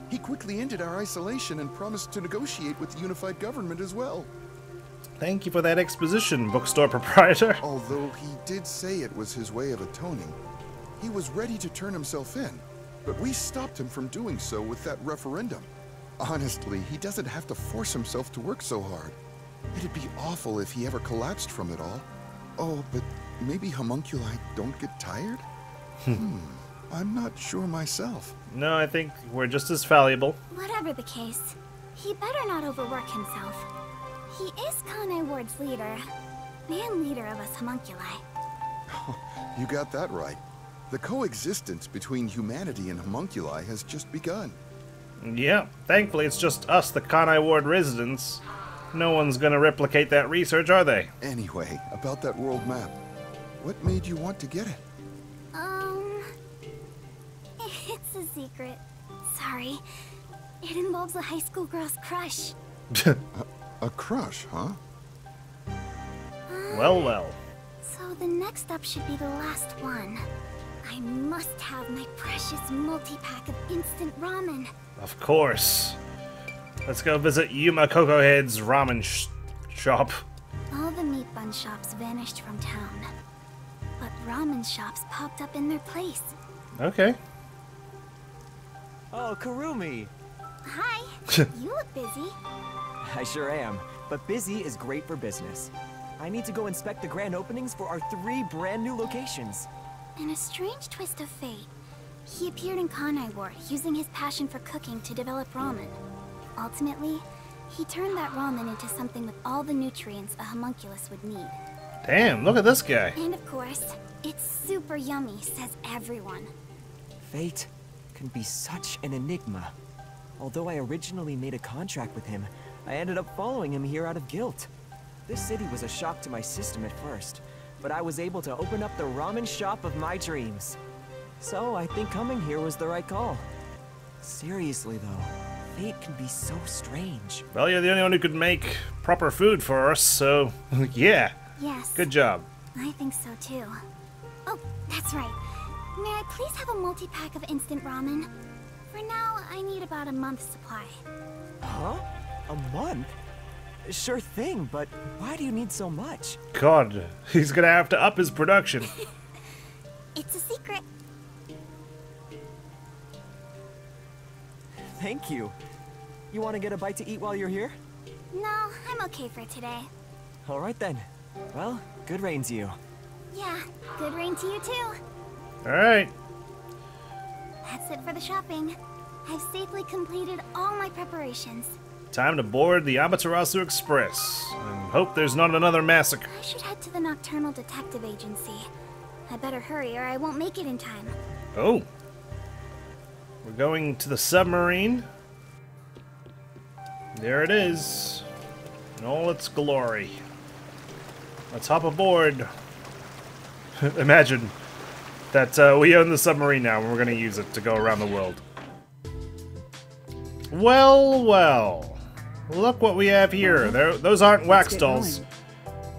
he quickly ended our isolation and promised to negotiate with the unified government as well. Thank you for that exposition, bookstore proprietor. Although he did say it was his way of atoning, he was ready to turn himself in, but we stopped him from doing so with that referendum. Honestly, he doesn't have to force himself to work so hard. It'd be awful if he ever collapsed from it all. Oh, but maybe homunculi don't get tired? I'm not sure myself. No, I think we're just as valuable. Whatever the case, he better not overwork himself. He is Kanai Ward's leader, and leader of us homunculi. You got that right. The coexistence between humanity and homunculi has just begun. Yeah, thankfully it's just us, the Kanai Ward residents. No one's gonna replicate that research, are they? Anyway, about that world map. What made you want to get it? It's a secret. Sorry. It involves a high school girl's crush. A crush, huh? Well, well. So the next up should be the last one. I must have my precious multi-pack of instant ramen. Of course. Let's go visit Yuma Kokohead's ramen shop. All the meat bun shops vanished from town. But ramen shops popped up in their place. Okay. Oh, Kurumi! Hi. You look busy. I sure am, but busy is great for business. I need to go inspect the grand openings for our 3 brand new locations. In a strange twist of fate, he appeared in Kanai Ward using his passion for cooking to develop ramen. Ultimately, he turned that ramen into something with all the nutrients a homunculus would need. Damn, look at this guy. And of course, it's super yummy, says everyone. Fate can be such an enigma. Although I originally made a contract with him, I ended up following him here out of guilt. This city was a shock to my system at first, but I was able to open up the ramen shop of my dreams. So I think coming here was the right call. Seriously though, fate can be so strange. Well, you're the only one who could make proper food for us, so yeah. Yes. Good job. I think so too. Oh, that's right. May I please have a multi-pack of instant ramen? For now, I need about a month's supply. Huh? A month? Sure thing, but why do you need so much? God, he's gonna have to up his production. It's a secret. Thank you. You want to get a bite to eat while you're here? No, I'm okay for today. All right then. Well, good rain to you. Yeah, good rain to you too. Alright. That's it for the shopping. I've safely completed all my preparations. Time to board the Amaterasu Express. And hope there's not another massacre. I should head to the Nocturnal Detective Agency. I better hurry or I won't make it in time. Oh. We're going to the submarine. There it is. In all its glory. Let's hop aboard. Imagine that we own the submarine now and we're going to use it to go around the world. Well, well. Look what we have here. Those aren't wax dolls.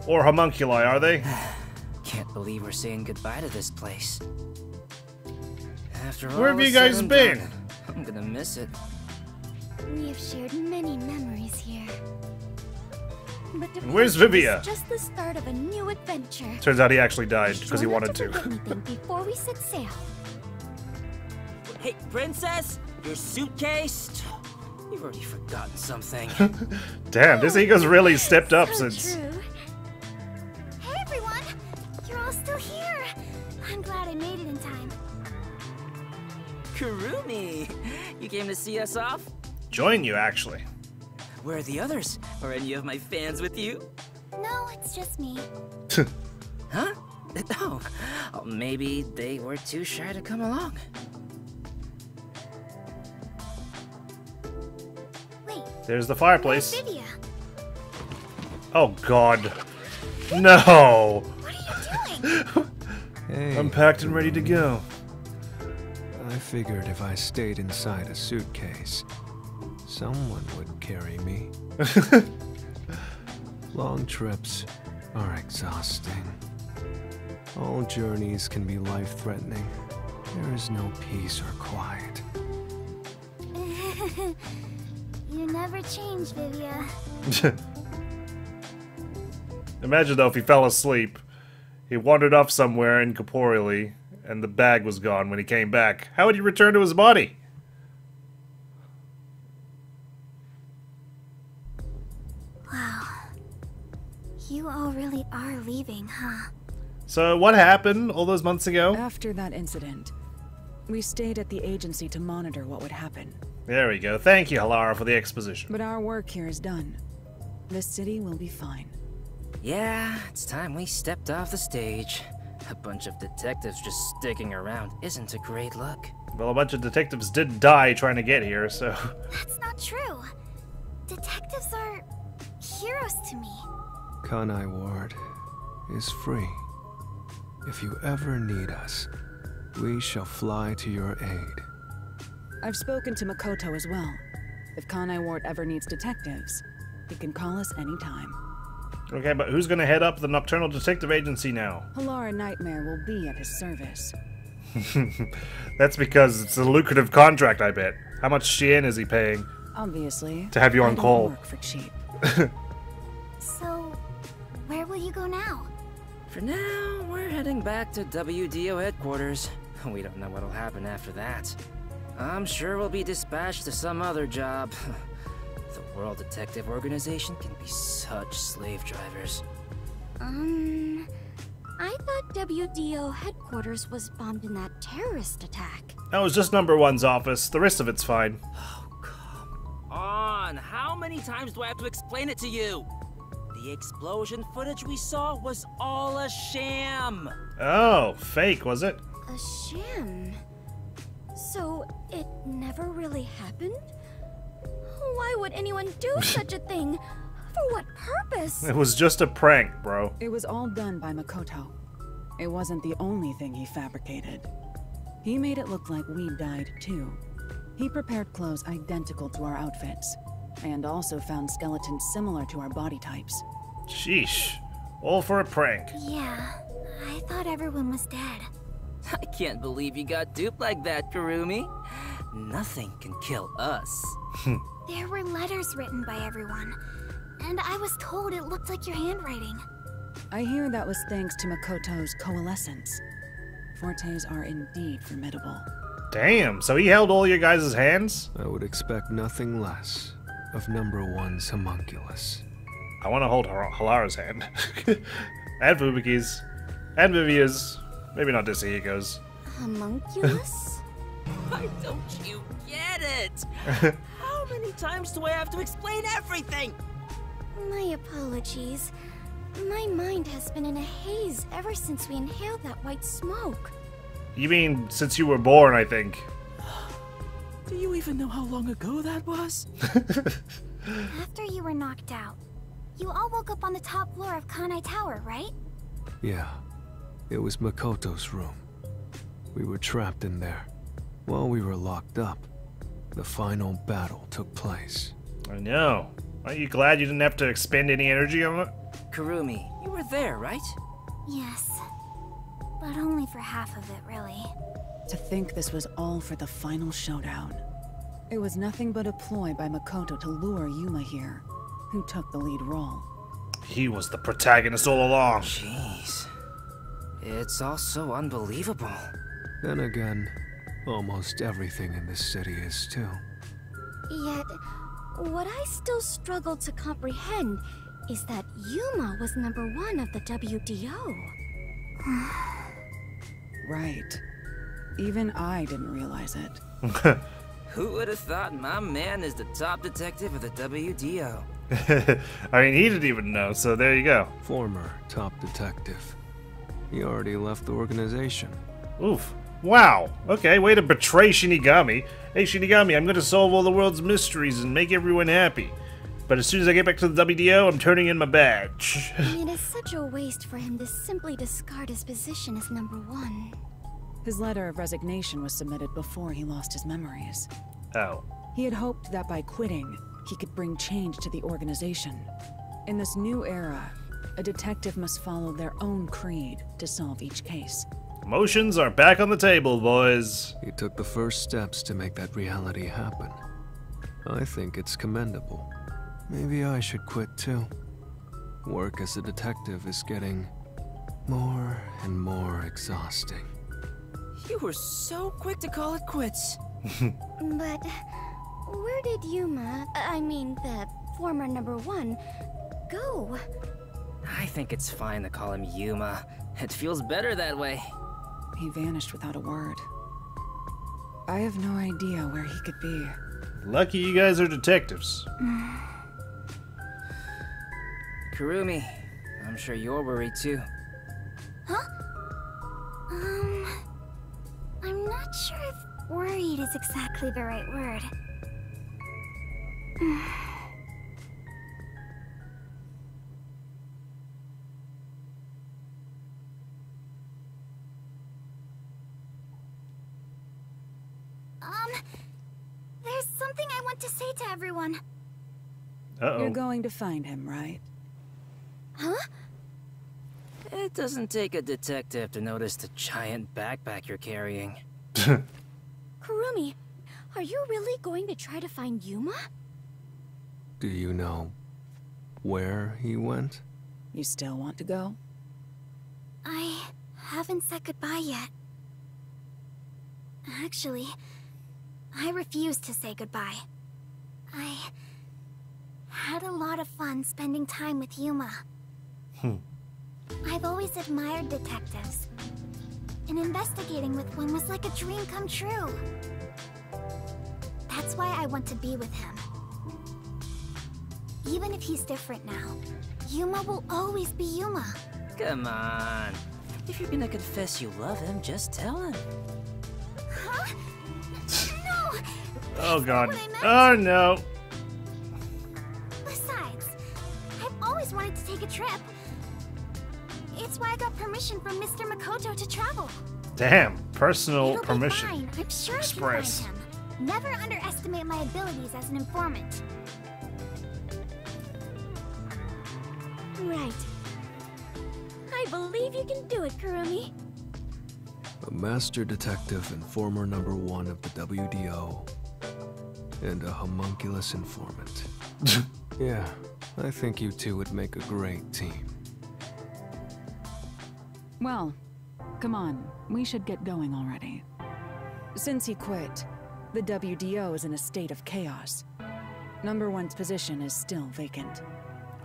Or homunculi, are they? Can't believe we're saying goodbye to this place. After all Where have you is said guys and been? done, I'm gonna miss it. We have shared many memories here. But Where's Vivia? It's just the start of a new adventure. Turns out he actually died because he Sure not wanted to. forget anything before we set sail. Hey, princess! Your suitcase? You've already forgotten something. Damn, this ego's really stepped up So since... true. Hey everyone! You're all still here! I'm glad I made it in time. Kurumi! You came to see us off? Join you, actually. Where are the others? Are any of my fans with you? No, it's just me. Huh? Oh, maybe they were too shy to come along. Wait, There's the where's fireplace. Vivia? Oh god. No! What are you doing? Hey, I'm packed and ready to go. I figured if I stayed inside a suitcase, someone would carry me. Long trips are exhausting. All journeys can be life-threatening. There is no peace or quiet. You never change, Vivia. Imagine though if he fell asleep. He wandered off somewhere incorporeally, and the bag was gone when he came back. How would he return to his body? Wow. You all really are leaving, huh? So what happened all those months ago? After that incident, we stayed at the agency to monitor what would happen. There we go. Thank you, Halara, for the exposition. But our work here is done. This city will be fine. Yeah, it's time we stepped off the stage. A bunch of detectives just sticking around isn't a great look. Well, a bunch of detectives did die trying to get here, so... That's not true. Detectives are heroes to me. Kanai Ward is free. If you ever need us, we shall fly to your aid. I've spoken to Makoto as well. If Kanai Ward ever needs detectives, he can call us anytime. Okay, but who's gonna head up the Nocturnal Detective Agency now? Halara Nightmare will be at his service. That's because it's a lucrative contract, I bet. How much Shien is he paying? Obviously. To have you on I don't call. work for cheap. So, where will you go now? For now, we're heading back to WDO headquarters. We don't know what'll happen after that. I'm sure we'll be dispatched to some other job. The World Detective Organization can be such slave drivers. I thought WDO headquarters was bombed in that terrorist attack. That was just number one's office. The rest of it's fine. Oh, come on! How many times do I have to explain it to you? The explosion footage we saw was all a sham! Oh, fake, was it? A sham? So, it never really happened? Why would anyone do such a thing? For what purpose? It was just a prank, bro. It was all done by Makoto. It wasn't the only thing he fabricated. He made it look like we died too. He prepared clothes identical to our outfits, and also found skeletons similar to our body types. Sheesh. All for a prank. Yeah, I thought everyone was dead. I can't believe you got duped like that, Kurumi. Nothing can kill us. There were letters written by everyone, and I was told it looked like your handwriting. I hear that was thanks to Makoto's coalescence. Fortes are indeed formidable. Damn, so he held all your guys' hands? I would expect nothing less of #1's homunculus. I want to hold Halara's hand. And Fubuki's. And Vivia's. Maybe not Disahiko's. Homunculus? Why don't you get it? How many times do I have to explain everything? My apologies. My mind has been in a haze ever since we inhaled that white smoke. You mean since you were born, I think. Do you even know how long ago that was? After you were knocked out, you all woke up on the top floor of Kanai Tower, right? Yeah, it was Makoto's room. We were trapped in there. While we were locked up, the final battle took place. I know. Aren't you glad you didn't have to expend any energy on it? Kurumi, you were there, right? Yes. But only for half of it, really. To think this was all for the final showdown. It was nothing but a ploy by Makoto to lure Yuma here, who took the lead role. He was the protagonist all along. Jeez. It's all so unbelievable. Then again, almost everything in this city is too. Yet, what I still struggle to comprehend is that Yuma was #1 of the WDO. Right. Even I didn't realize it. Who would have thought my man is the top detective of the WDO? I mean, he didn't even know, so there you go. Former top detective. He already left the organization. Oof. Wow. Okay, way to betray Shinigami. Hey, Shinigami, I'm going to solve all the world's mysteries and make everyone happy. But as soon as I get back to the WDO, I'm turning in my badge. It is such a waste for him to simply discard his position as #1. His letter of resignation was submitted before he lost his memories. Oh. He had hoped that by quitting, he could bring change to the organization. In this new era, a detective must follow their own creed to solve each case. Emotions are back on the table, boys. He took the first steps to make that reality happen. I think it's commendable. Maybe I should quit too. Work as a detective is getting more and more exhausting. You were so quick to call it quits. But where did Yuma, I mean the former #1, go? I think it's fine to call him Yuma. It feels better that way. He vanished without a word. I have no idea where he could be. Lucky you guys are detectives. Kurumi, I'm sure you're worried too. Huh? I'm not sure if worried is exactly the right word. There's something I want to say to everyone. Uh-oh. You're going to find him, right? Huh? It doesn't take a detective to notice the giant backpack you're carrying. Kurumi, are you really going to try to find Yuma? Do you know where he went? You still want to go? I haven't said goodbye yet. Actually, I refuse to say goodbye. I had a lot of fun spending time with Yuma. I've always admired detectives, and investigating with one was like a dream come true. That's why I want to be with him. Even if he's different now, Yuma will always be Yuma. Come on. If you're gonna confess you love him, just tell him. Huh? No! Oh god. That's not what Oh I meant. no. Besides, I've always wanted to take a trip. It's why I got permission from Mr. Makoto to travel. Damn. Personal It'll permission. Be fine. I'm sure Express. I can find him. Never underestimate my abilities as an informant. Right. I believe you can do it, Kurumi. A master detective and former #1 of the WDO. And a homunculus informant. Yeah, I think you two would make a great team. Well, come on. We should get going already. Since he quit, the WDO is in a state of chaos. Number 1's position is still vacant.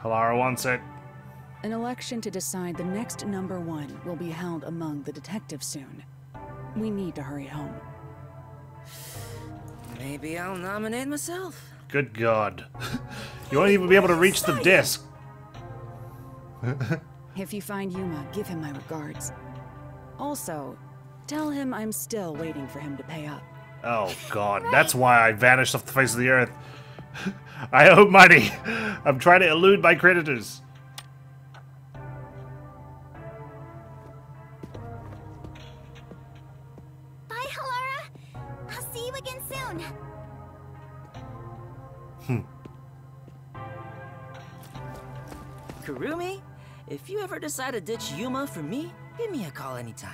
Halara wants it. An election to decide the next number 1 will be held among the detectives soon. We need to hurry home. Maybe I'll nominate myself. Good God. You won't even be able to reach the disc. If you find Yuma, give him my regards. Also, tell him I'm still waiting for him to pay up. Oh God, that's why I vanished off the face of the earth. I owe money. I'm trying to elude my creditors. Bye, Halara. I'll see you again soon. Kurumi, if you ever decide to ditch Yuma for me, give me a call anytime.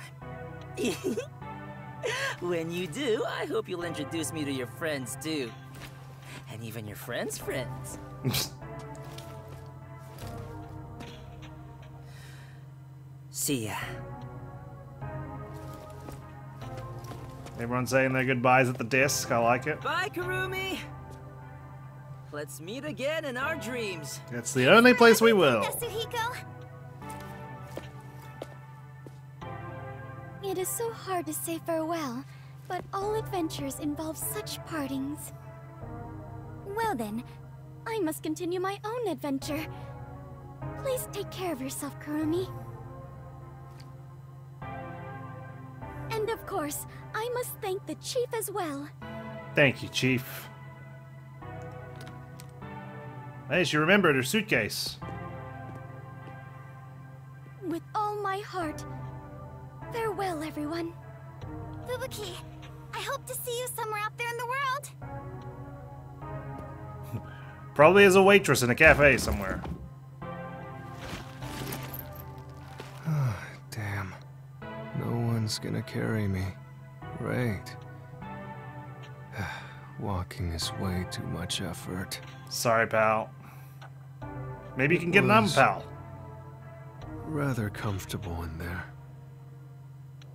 When you do, I hope you'll introduce me to your friends too. And even your friends' friends. See ya. Everyone's saying their goodbyes at the disc. I like it. Bye, Kurumi. Let's meet again in our dreams. It's the only place we will. Yasuhiko. It is so hard to say farewell, but all adventures involve such partings. Well then, I must continue my own adventure. Please take care of yourself, Kurumi. And of course, I must thank the Chief as well. Thank you, Chief. Hey, she remembered her suitcase. With all my heart. Farewell, everyone. Fubuki, I hope to see you somewhere out there in the world. Probably as a waitress in a cafe somewhere. Damn. No one's gonna carry me. Right. Walking is way too much effort. Sorry, pal. Maybe you can get an pal. Rather comfortable in there.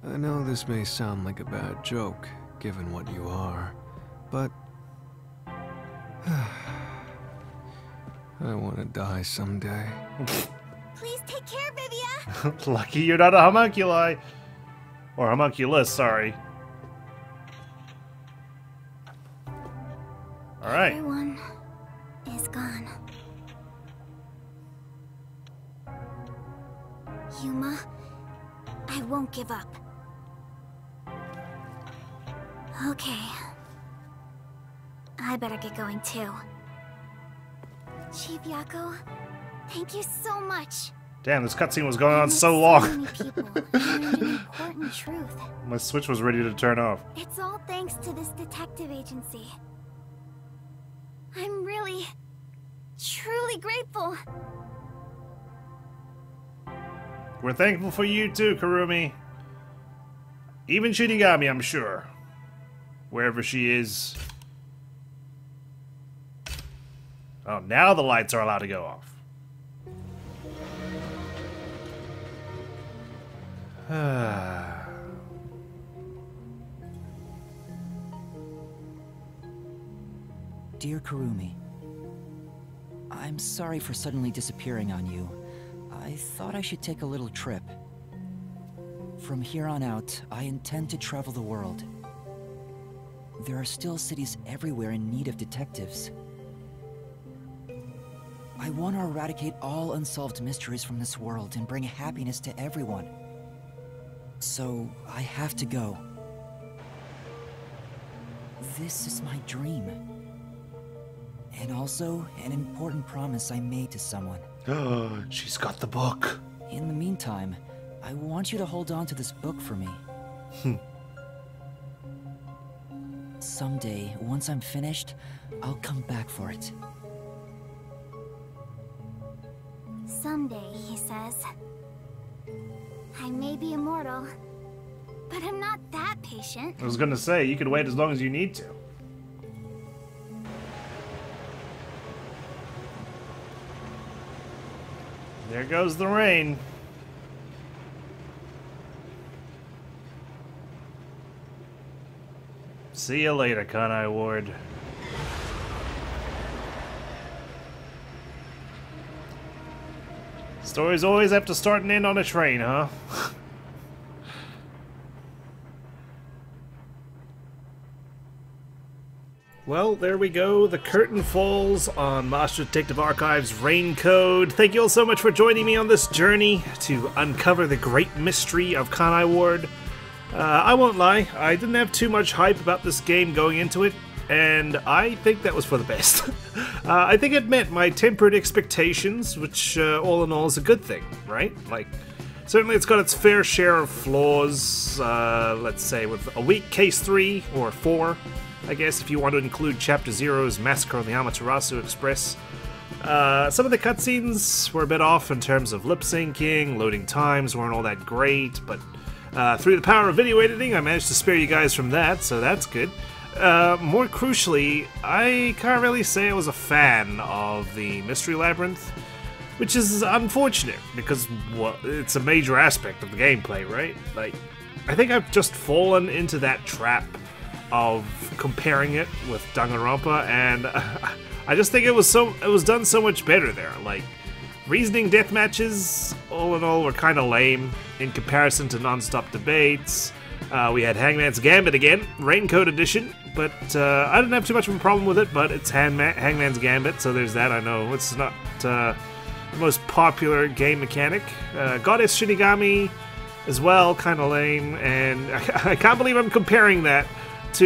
I know this may sound like a bad joke, given what you are, but I want to die someday. Please take care, Vivia. Lucky you're not a homunculi. Or homunculus, sorry. Alright. Everyone is gone. Yuma, I won't give up. Okay. I better get going too. Chief Yako, thank you so much. Damn, this cutscene was going on so So long. many people learned an important truth. My switch was ready to turn off. It's all thanks to this detective agency. I'm really, truly grateful. We're thankful for you too, Kurumi. Even Shinigami, I'm sure. Wherever she is. Oh, now the lights are allowed to go off. Dear Kurumi, I'm sorry for suddenly disappearing on you. I thought I should take a little trip. From here on out, I intend to travel the world. There are still cities everywhere in need of detectives. I want to eradicate all unsolved mysteries from this world and bring happiness to everyone. So, I have to go. This is my dream. And also, an important promise I made to someone. She's got the book. In the meantime, I want you to hold on to this book for me. Someday, once I'm finished, I'll come back for it. Someday, he says. I may be immortal, but I'm not that patient. I was gonna say, you can wait as long as you need to. There goes the rain. See you later, Kanai Ward. Stories always have to start and end on a train, huh? Well, there we go. The curtain falls on Master Detective Archive's Raincode. Thank you all so much for joining me on this journey to uncover the great mystery of Kanai Ward. I won't lie, I didn't have too much hype about this game going into it, and I think that was for the best. I think it met my tempered expectations, which all in all is a good thing, right? Like, certainly it's got its fair share of flaws, let's say with a weak Case 3, or 4, I guess, if you want to include Chapter 0's Massacre on the Amaterasu Express. Some of the cutscenes were a bit off in terms of lip-syncing, loading times weren't all that great, but through the power of video editing, I managed to spare you guys from that, so that's good. More crucially, I can't really say I was a fan of the Mystery Labyrinth, which is unfortunate, because, well, it's a major aspect of the gameplay, right? Like, I think I've just fallen into that trap of comparing it with Danganronpa, and I just think it was done so much better there. Like, reasoning death matches, all in all, were kind of lame in comparison to non-stop debates. We had Hangman's Gambit again, Raincode edition, but I didn't have too much of a problem with it, but it's Hangman's Gambit, so there's that. I know it's not the most popular game mechanic. Goddess Shinigami as well, kind of lame, and I can't believe I'm comparing that to,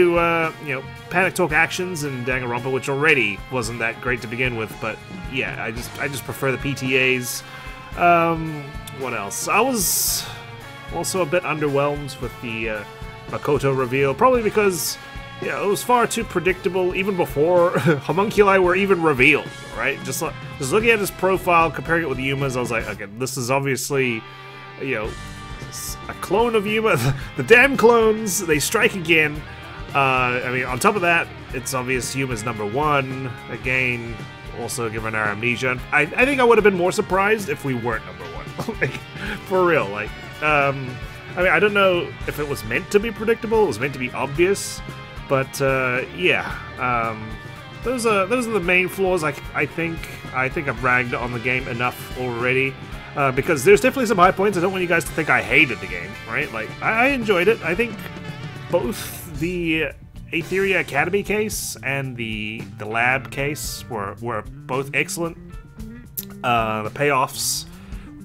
you know, Panic Talk Actions and Danganronpa, which already wasn't that great to begin with, but yeah, I just prefer the PTAs. What else? I was also a bit underwhelmed with the Makoto reveal, probably because, you know, it was far too predictable even before homunculi were even revealed, right? Just looking at his profile, comparing it with Yuma's, I was like, okay, this is obviously, you know, a clone of Yuma. The damn clones, they strike again. I mean, on top of that, it's obvious Yuma's #1. Again, also given our amnesia. I think I would have been more surprised if we weren't #1. Like, for real. Like, I mean, I don't know if it was meant to be predictable, it was meant to be obvious, but yeah. Those are the main flaws. I think I've ragged on the game enough already. Because there's definitely some high points. I don't want you guys to think I hated the game, right? Like, I enjoyed it. I think both the Aetheria Academy case and the lab case were both excellent. The payoffs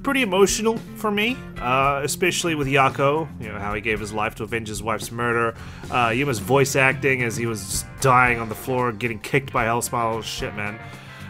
pretty emotional for me, especially with Yako. You know, how he gave his life to avenge his wife's murder. Yuma's voice acting as he was just dying on the floor, getting kicked by Hellsmile. Shit, man.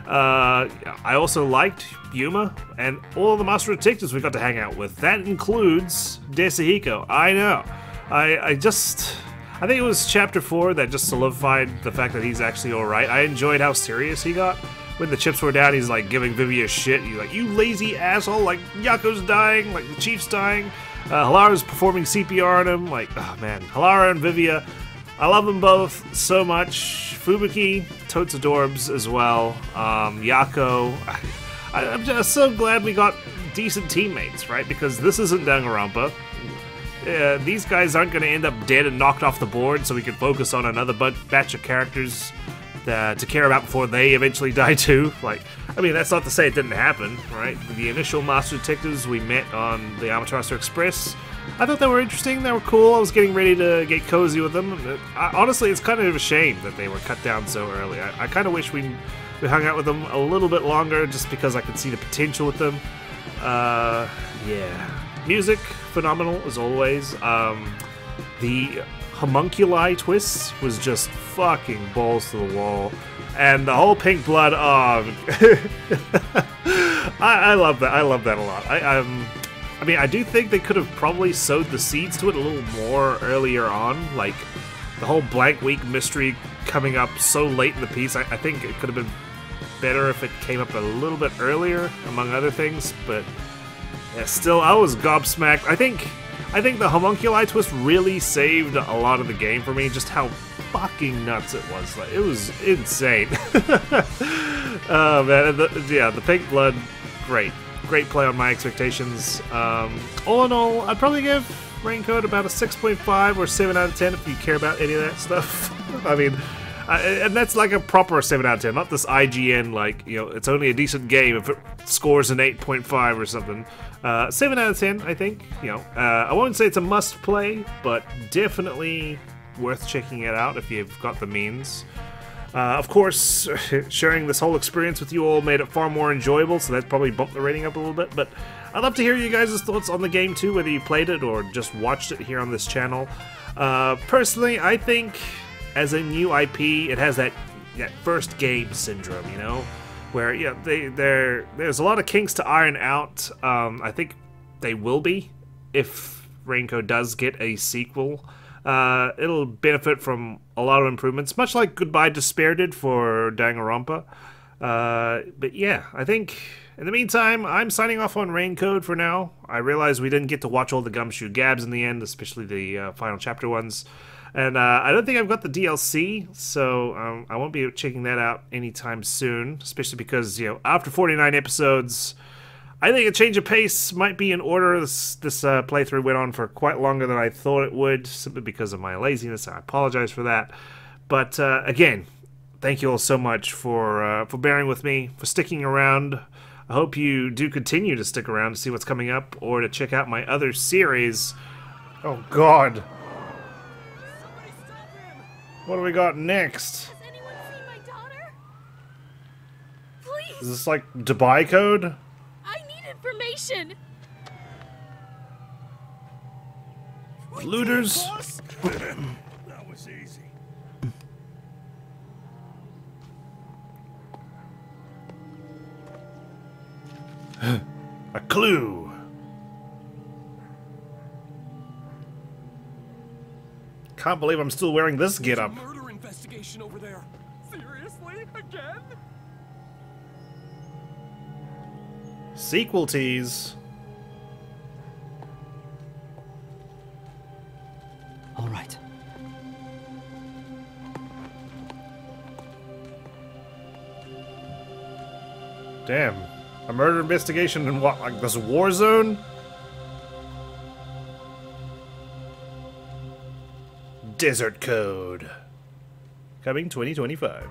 I also liked Yuma and all the Master Detectives we got to hang out with. That includes Desahiko. I know. I think it was Chapter 4 that just solidified the fact that he's actually alright. I enjoyed how serious he got. When the chips were down, he's like giving Vivi a shit. He's like, you lazy asshole, like Yako's dying, like the chief's dying. Halara's performing CPR on him. Like, oh man, Halara and Vivia, I love them both so much. Fubuki, totes adorbs as well. Yako, I'm just so glad we got decent teammates, right? Because this isn't Danganronpa. These guys aren't going to end up dead and knocked off the board, so we can focus on another batch of characters to care about before they eventually die too. Like, I mean, that's not to say it didn't happen, right? The initial Master Detectives we met on the Amaterasu Express, I thought they were interesting, they were cool, I was getting ready to get cozy with them. Honestly, it's kind of a shame that they were cut down so early. I kind of wish we hung out with them a little bit longer, just because I could see the potential with them. Yeah. Music, phenomenal as always. The homunculi twist was just fucking balls to the wall. And the whole pink blood, I love that. I love that a lot. I mean, I do think they could have probably sowed the seeds to it a little more earlier on. Like, the whole Blank Week mystery coming up so late in the piece, I think it could have been better if it came up a little bit earlier, among other things, but yeah, still, I was gobsmacked. I think the homunculi twist really saved a lot of the game for me, just how fucking nuts it was. Like, it was insane. Oh man, the pink blood, great play on my expectations. All in all, I'd probably give raincode about a 6.5 or 7 out of 10 if you care about any of that stuff. I mean, and that's like a proper 7 out of 10, not this IGN, like, you know, it's only a decent game if it scores an 8.5 or something. 7 out of 10, I think. You know, I won't say it's a must play, but definitely worth checking it out if you've got the means. Of course, sharing this whole experience with you all made it far more enjoyable, so that probably bumped the rating up a little bit, but I'd love to hear you guys' thoughts on the game too, whether you played it or just watched it here on this channel. Personally, I think as a new IP, it has that first game syndrome, you know? Where, yeah, there's a lot of kinks to iron out. I think they will be if raincode does get a sequel. It'll benefit from a lot of improvements, much like Goodbye Despair did for Danganronpa. But yeah, I think in the meantime, I'm signing off on raincode for now. I realize we didn't get to watch all the Gumshoe Gabs in the end, especially the final chapter ones. And I don't think I've got the DLC, so I won't be checking that out anytime soon, especially because, you know, after 49 episodes, I think a change of pace might be in order. This playthrough went on for quite longer than I thought it would, simply because of my laziness. I apologize for that. But again, thank you all so much for bearing with me, for sticking around. I hope you do continue to stick around to see what's coming up, or to check out my other series. Oh God. What do we got next? Has anyone seen my daughter? Please! Is this like Dubai code? I need information! Looters? That was easy. A clue. Can't believe I'm still wearing this getup. Murder investigation over there. Seriously? Again? Sequel tease. All right. Damn. A murder investigation in what, like this war zone? Desert Code. Coming 2025.